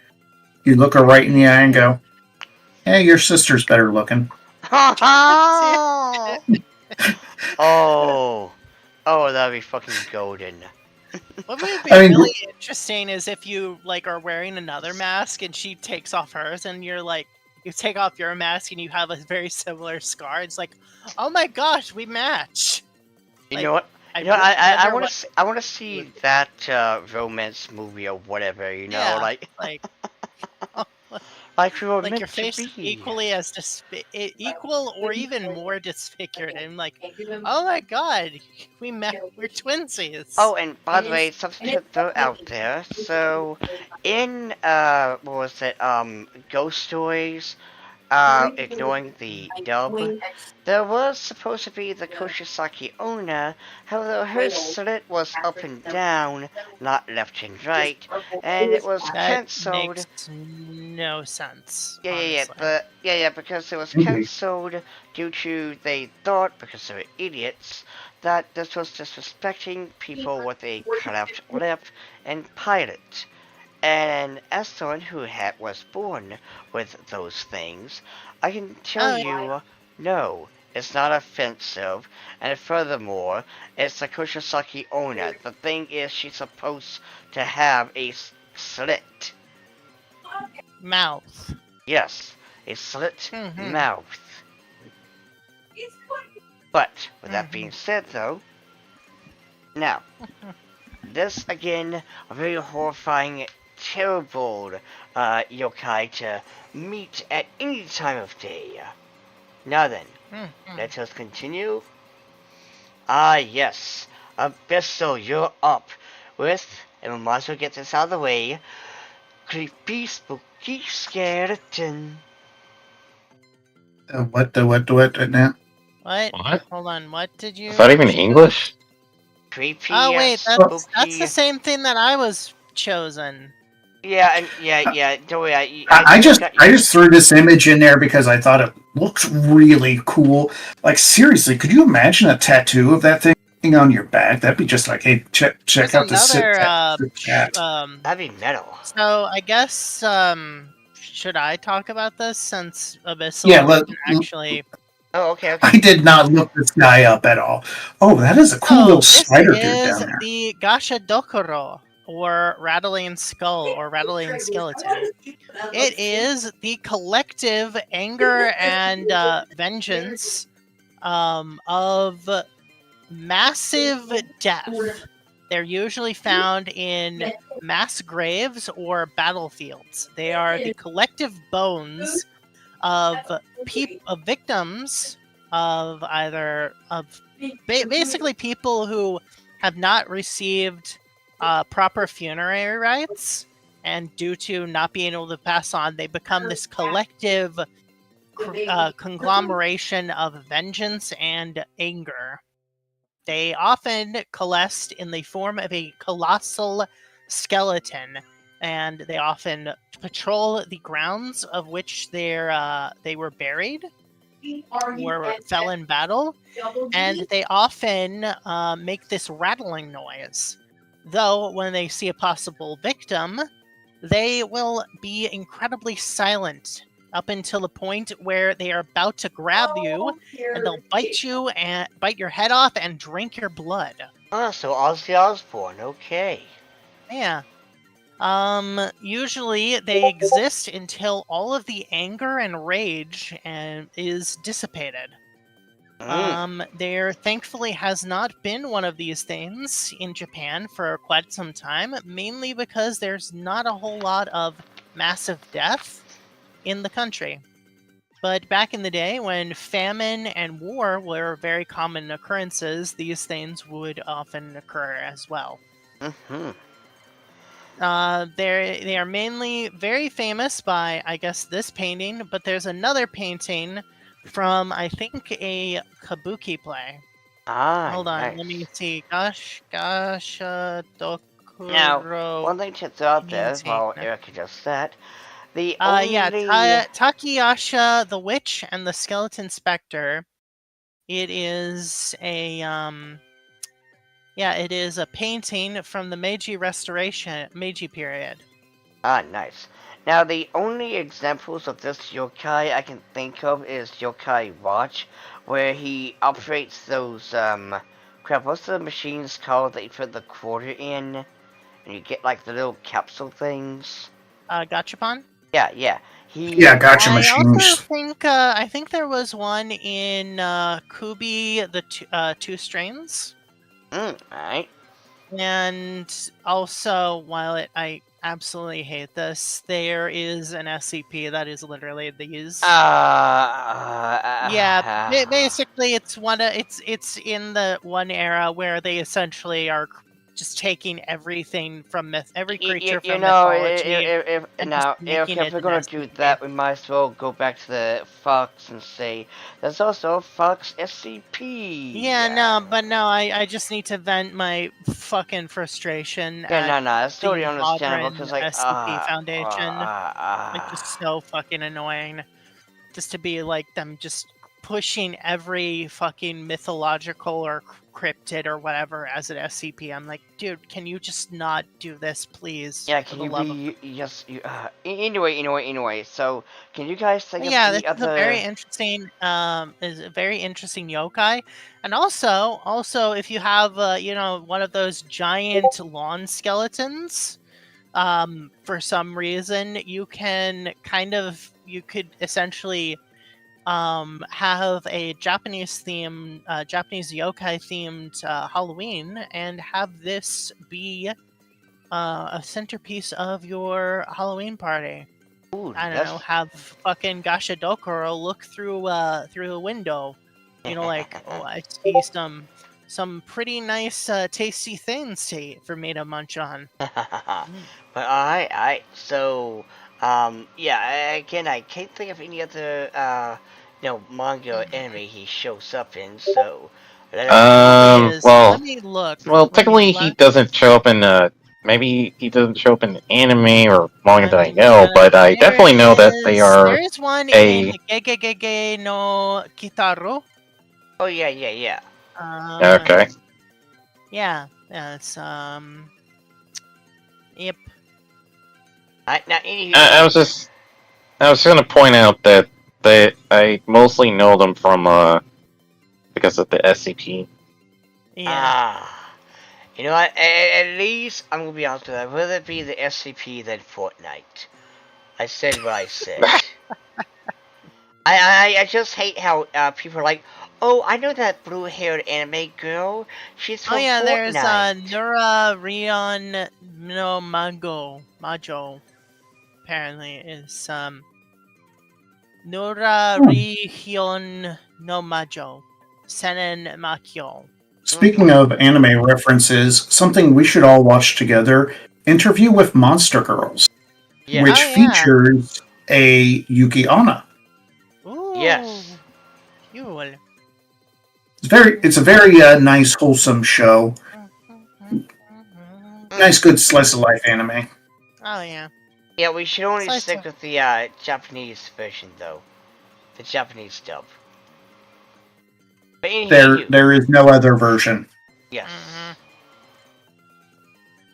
you look her right in the eye and go, "Hey, your sister's better looking." Oh, that'd be fucking golden. What would be really interesting is if you like are wearing another mask and she takes off hers, and you're like, you take off your mask and you have a very similar scar. It's like, oh my gosh, we match. You know what? I want to see that romance movie or whatever. You know, Yeah, like like we were like meant your to face be. equally as equal or even more disfigured, and like, oh my god, we met. We're twinsies. Oh, and by the way, something to throw out there. So, in what was it? Ghost Stories. Ignoring the dub, there was supposed to be the Koshizaki owner, however her slit was up and down, not left and right, and it was cancelled. Makes no sense. Yeah, because it was cancelled due to, they thought, because they were idiots, that this was disrespecting people with a cleft lip and pilot. And as someone who was born with those things, I can tell you, no, it's not offensive. And furthermore, it's the Koshizaki owner. The thing is, she's supposed to have a slit. Mouth. Yes, a slit mouth. But, with that being said though, now, this again, a very horrifying, terrible yokai to meet at any time of day. Now then, let us continue. Ah yes, Abyssal, you're up with, and we might as well get this out of the way, creepy, spooky skeleton. What now? What? Hold on, what did you... Is that even English? Creepy, oh wait, spooky... that's the same thing that I was chosen. Yeah, don't worry, I just threw this image in there because I thought it looked really cool. Like seriously, could you imagine a tattoo of that thing on your back? That'd be just like, hey, check out this cat. That'd be metal. So I guess should I talk about this since Abyssal actually... Oh, okay. I did not look this guy up at all. Oh, that is a cool little spider dude down there. The Gashadokuro, or Rattling Skull, or Rattling Skeleton. It is the collective anger and vengeance of massive death. They're usually found in mass graves or battlefields. They are the collective bones of victims of basically people who have not received proper funerary rites, and due to not being able to pass on, they become this collective conglomeration of vengeance and anger. They often coalesce in the form of a colossal skeleton, and they often patrol the grounds of which they were buried or fell in battle, and they often make this rattling noise. Though, when they see a possible victim, they will be incredibly silent up until the point where they are about to grab you, and they'll bite you and bite your head off and drink your blood. Ah, so Ozzy Osbourne, okay. Yeah. Usually they exist until all of the anger and rage is dissipated. There thankfully has not been one of these things in Japan for quite some time, mainly because there's not a whole lot of massive death in the country. But back in the day, when famine and war were very common occurrences, these things would often occur as well. They are mainly very famous by, I guess, this painting, but there's another painting from, I think, a kabuki play. Hold on, let me see. Gashadokuro. Now, one thing to throw out there, while Erica does that, Takayasha the Witch and the Skeleton Spectre. It is a it is a painting from the Meiji period. Ah, nice. Now, the only examples of this yokai I can think of is Yokai Watch, where he operates those, crap, what's the machines called that you put the quarter in, and you get, like, the little capsule things? Gachapon? Yeah. Gotcha I machines. also think, I think there was one in, Kubi, the two strains. Alright. And also, while I absolutely hate this, there is an SCP that is literally these. Yeah, basically, it's in the one era where they essentially are just taking everything from every creature from mythology. if we're gonna do that, we might as well go back to the Fox and say there's also a Fox SCP. Yeah, no, I just need to vent my fucking frustration at it's totally the understandable modern because like SCP Foundation. It's just so fucking annoying. Just to be like them just pushing every fucking mythological or cryptid or whatever as an SCP. I'm like, dude, can you just not do this, please? Yeah, can you be anyway, so can you guys think of this any is other a very interesting yokai. And also if you have one of those giant lawn skeletons, for some reason you could essentially have a Japanese yokai themed Halloween, and have this be a centerpiece of your Halloween party. Ooh, I don't know, have fucking Gasha Dokuro look through a window. Like, oh, I see some pretty nice, tasty things for me to munch on. But alright, so again, I can't think of any other manga or anime he shows up in, so let me look. Well, technically he doesn't show up in maybe he doesn't show up in anime or manga that I know, but I definitely know that they are there is one in Gegegege no Kitaru. Oh yeah. Okay. Yeah, it's yep. I was just gonna point out that I mostly know them from because of the SCP. Yeah. You know what? At least I'm gonna be honest with you. I'd rather be the SCP than Fortnite. I said what I said. I just hate how people are like, oh, I know that blue-haired anime girl. She's from Fortnite. There's Nura Rion no Majo. Apparently, is Nura Rion no Majo Senen Makyo. Speaking of anime references, something we should all watch together: Interview with Monster Girls, which features a Yuki Onna. Ooh, yes. Cool. It's a very nice, wholesome show. Nice, good slice of life anime. Oh yeah. Yeah, we should only stick with the Japanese version, though. The Japanese dub. But there is no other version. Yes.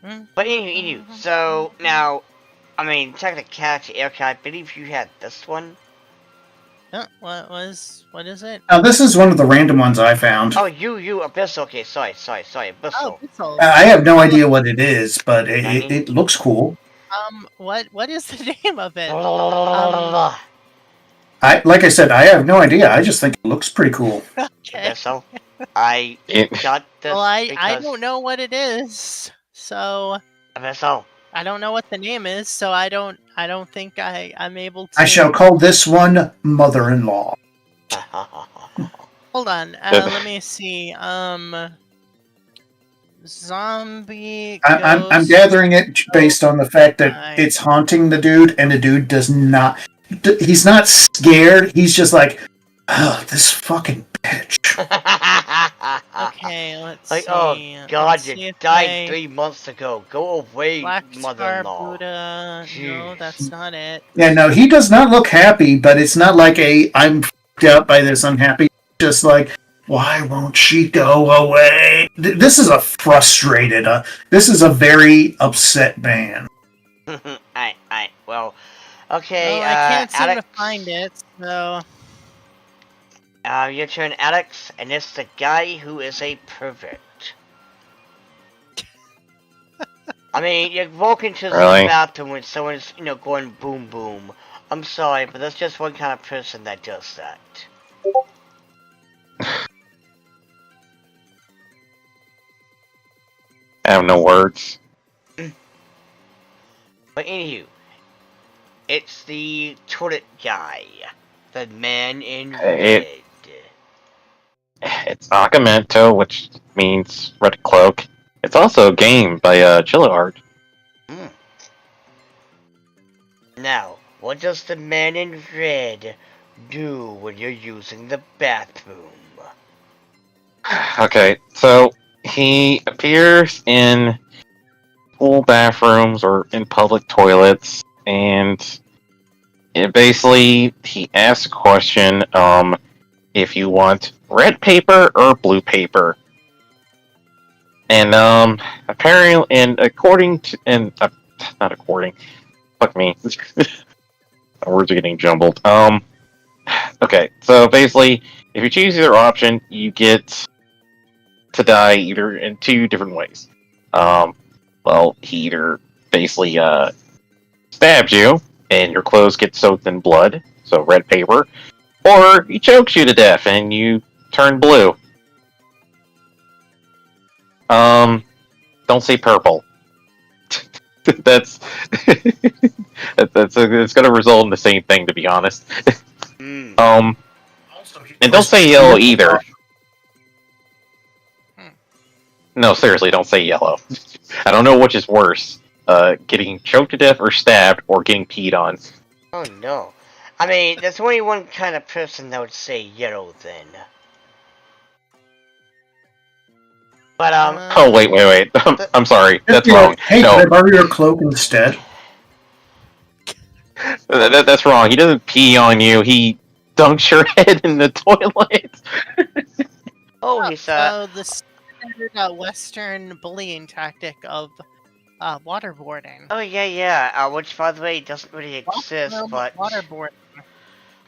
But anyway, so now, I mean, technicality, Erica, I believe you had this one. What is it? This is one of the random ones I found. Oh, you, Abyssal. Okay, sorry, Abyssal. Oh, Abyssal. I have no idea what it is, but it looks cool. What is the name of it? Like I said, I have no idea. I just think it looks pretty cool. Okay. Abyssal, I got this. Well, I don't know what it is, so. Abyssal. I don't know what the name is, so I don't think I'm able to. I shall call this one Mother-in-Law. Hold on, let me see. Zombie. I'm gathering it based on the fact that it's haunting the dude, and the dude does not. He's not scared. He's just like, oh, this fucking bitch. Okay, let's see. Oh God, you died 3 months ago. Go away, mother-in-law. Buddha. No, that's not it. Yeah, no, he does not look happy, but it's not like I'm freaked out by this unhappy. Just like, why won't she go away? This is a frustrated. This is a very upset man. Well, Okay, I can't seem Alex. to find it, so... Your turn, Alex, and it's the guy who is a pervert. I mean, you walk into the bathroom when someone's, going boom boom. I'm sorry, but that's just one kind of person that does that. I have no words. But anywho, it's the toilet guy. The man in red. It's Akamento, which means red cloak. It's also a game by Chillard. Now, what does the man in red do when you're using the bathroom? Okay, so he appears in pool bathrooms or in public toilets, and he asks a question, if you want red paper or blue paper. And apparently, and according to, and not according, fuck me, my words are getting jumbled. Okay, so basically, if you choose either option, you get to die either in two different ways. Well, he either basically stabs you, and your clothes get soaked in blood, so red paper, or he chokes you to death, and you turn blue. Don't say purple. That's it's gonna result in the same thing, to be honest. And don't say yellow either. No, seriously, don't say yellow. I don't know which is worse, getting choked to death or stabbed, or getting peed on. Oh no. I mean, there's only one kind of person that would say yellow then. But, Oh, wait. I'm sorry. That's wrong. Hey, no. can I borrow your cloak instead? That's wrong. He doesn't pee on you. He dunks your head in the toilet. He's, So the standard Western bullying tactic of waterboarding. Oh, yeah. Which, by the way, doesn't really exist, but... Waterboarding.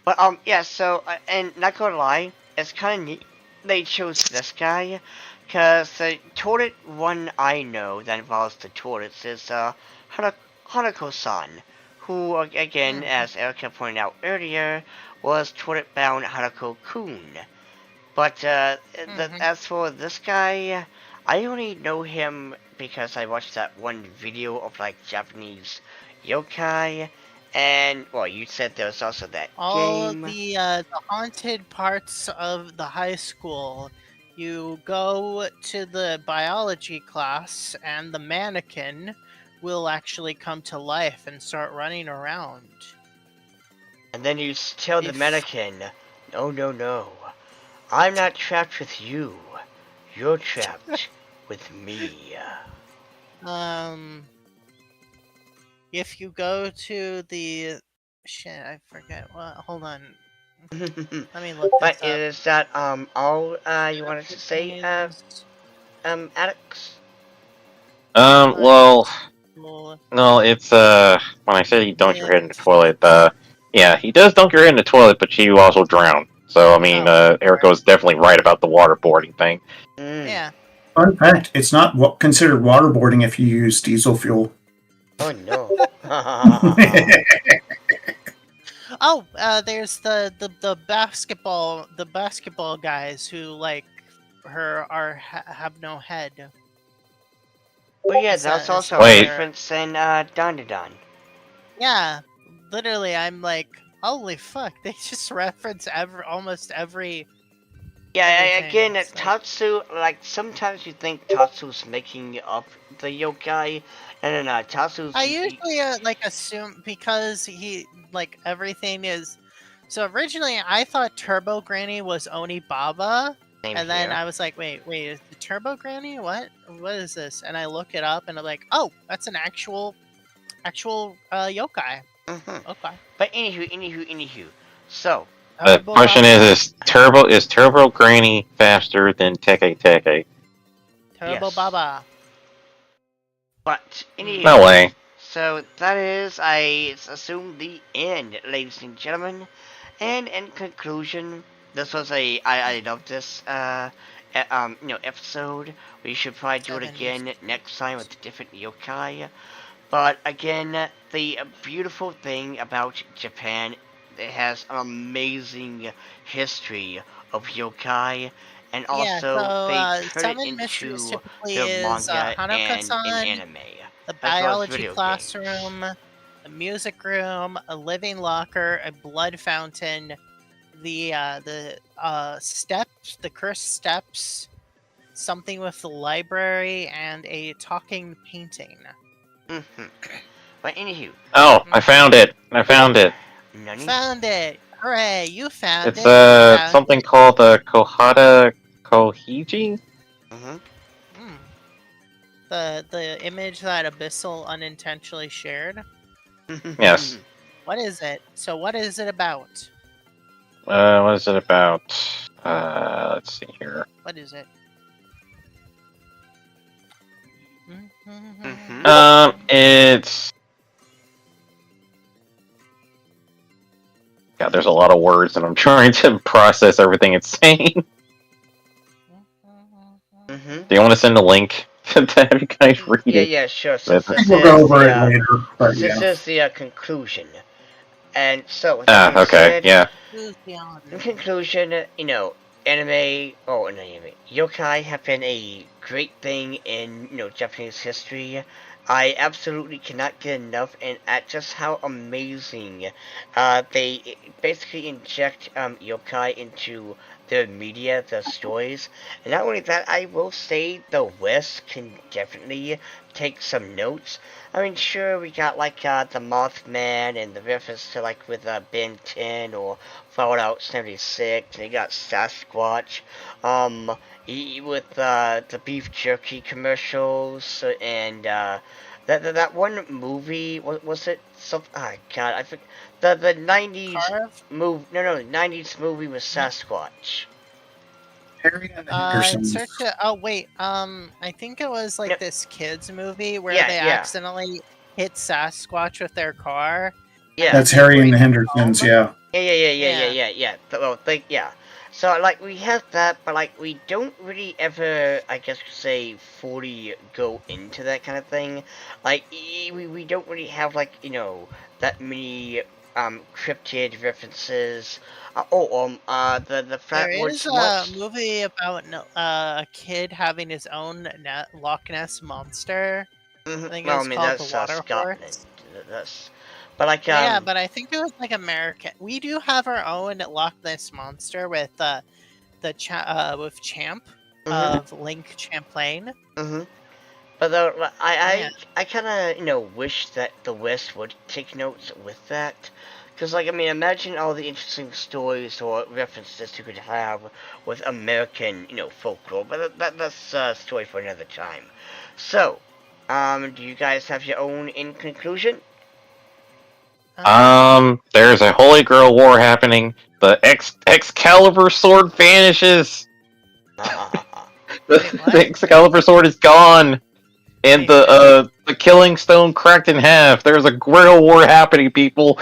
But, yeah, so, and not gonna lie, it's kind of neat they chose this guy. Because the toilet one I know that involves the toilets is Hanako-san, who, again, as Erica pointed out earlier, was toilet-bound Hanako-kun. But as for this guy, I only know him because I watched that one video of, like, Japanese yokai, and, well, you said there was also that game. All the haunted parts of the high school. You go to the biology class, and the mannequin will actually come to life and start running around. And then you tell the mannequin, no, I'm not trapped with you. You're trapped with me. If you go to the... Shit, I forget. Well, hold on. Let me look this up. But is that all you wanted to say, Alex? Well, no, it's when I said he dunked your head in the toilet, yeah, he does dunk your head in the toilet, but you also drown. So I mean, Erica was definitely right about the waterboarding thing. Yeah. Fun fact: it's not considered waterboarding if you use diesel fuel. Oh no. Oh, there's the basketball guys who like have no head. Well, yeah, that's also a reference in Dandadan. Yeah, literally, I'm like, holy fuck! They just reference almost every. Yeah, again, Tatsu, like, sometimes you think Tatsu's making up the yokai, and then Tatsu's... I usually, like, assume, because he, like, everything is... So originally, I thought Turbo Granny was Onibaba, and then I was like, wait, is the Turbo Granny? What is this? And I look it up, and I'm like, oh, that's an actual yokai. Okay. But anywho, so... The question is Turbo Granny faster than Teke Teke? Turbo Baba. But anyway, no way. so that is, I assume, the end, ladies and gentlemen. And in conclusion, this was I love this episode. We should probably do it again next time with different yokai. But again, the beautiful thing about Japan, it has an amazing history of yokai, and also they turn it into their manga and an anime. The biology classroom, a music room, a living locker, a blood fountain, the steps, the cursed steps, something with the library, and a talking painting. But anywho. Oh, I found it. I found it. Found it. Hooray, you found it. It's something called the Kohata Kohiji? The image that Abyssal unintentionally shared? Yes. What is it? So what is it about? What is it about? Let's see here. What is it? It's... God, there's a lot of words, and I'm trying to process everything it's saying. Do you want to send a link to have you guys read it? Yeah, sure. So we'll go over it later. But this is the conclusion. And so, okay, yeah. In conclusion, anime, yokai have been a great thing in, Japanese history. I absolutely cannot get enough, and at just how amazing they basically inject yokai into their media, their stories. And not only that, I will say the West can definitely take some notes. I mean, sure, we got like the Mothman and the reference to like with Ben 10 or Fallout 76, and you got Sasquatch, with the beef jerky commercials, and that one movie, was it something? Oh God, I think the 90s movie. No, the 90s movie with Sasquatch. Harry and the Hendersons. I think it was like this kids movie where they accidentally hit Sasquatch with their car. Yeah, that's Harry and the Hendersons. Yeah. Yeah. So like we have that, but like we don't really ever, I guess, say fully go into that kind of thing. Like we don't really have like that many cryptid references. The There is a movie about a kid having his own Loch Ness monster. I think it's called The Water Horse. But like but I think it was like American. We do have our own Loch Ness monster with with Champ of Link Champlain. But though I kind of wish that the West would take notes with that. Because, like, I mean, imagine all the interesting stories or references you could have with American, folklore. But that's a story for another time. So, do you guys have your own in conclusion? There's a Holy Grail war happening. The Excalibur sword vanishes. The Excalibur sword is gone. And the Killing Stone cracked in half. There's a Grail war happening, people.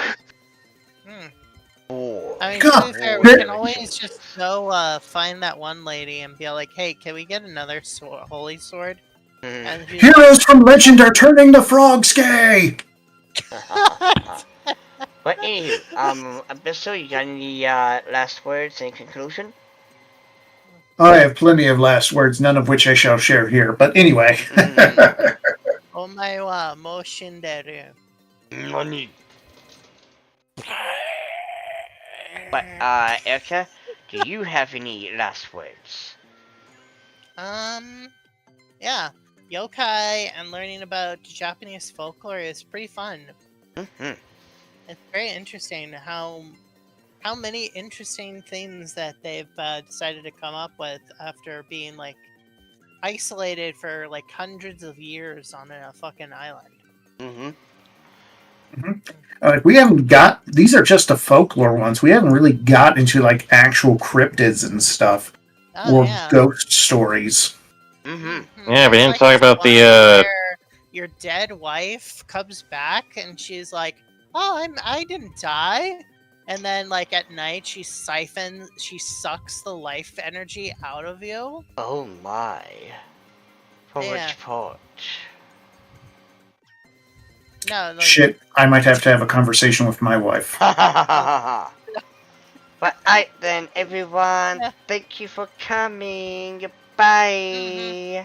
I mean, to be fair, we can always just go find that one lady and be like, hey, can we get another holy sword? And Heroes from legend are turning the frogs gay! But anywho, Abyssal, you got any last words in conclusion? I have plenty of last words, none of which I shall share here, but anyway. Omae wa mou shinderu. Nani? But, Erica, do you have any last words? Yeah. Yokai and learning about Japanese folklore is pretty fun. It's very interesting how many interesting things that they've decided to come up with after being, like, isolated for, like, hundreds of years on a fucking island. We haven't got... These are just the folklore ones. We haven't really got into, like, actual cryptids and stuff. Ghost stories. Yeah, we didn't talk about the, your dead wife comes back and she's like, "Oh, I didn't die." And then, like, at night, she sucks the life energy out of you. Oh my. For Yeah. which part? No, like, Shit, I might have to have a conversation with my wife. But alright then, everyone. Thank you for coming. Bye.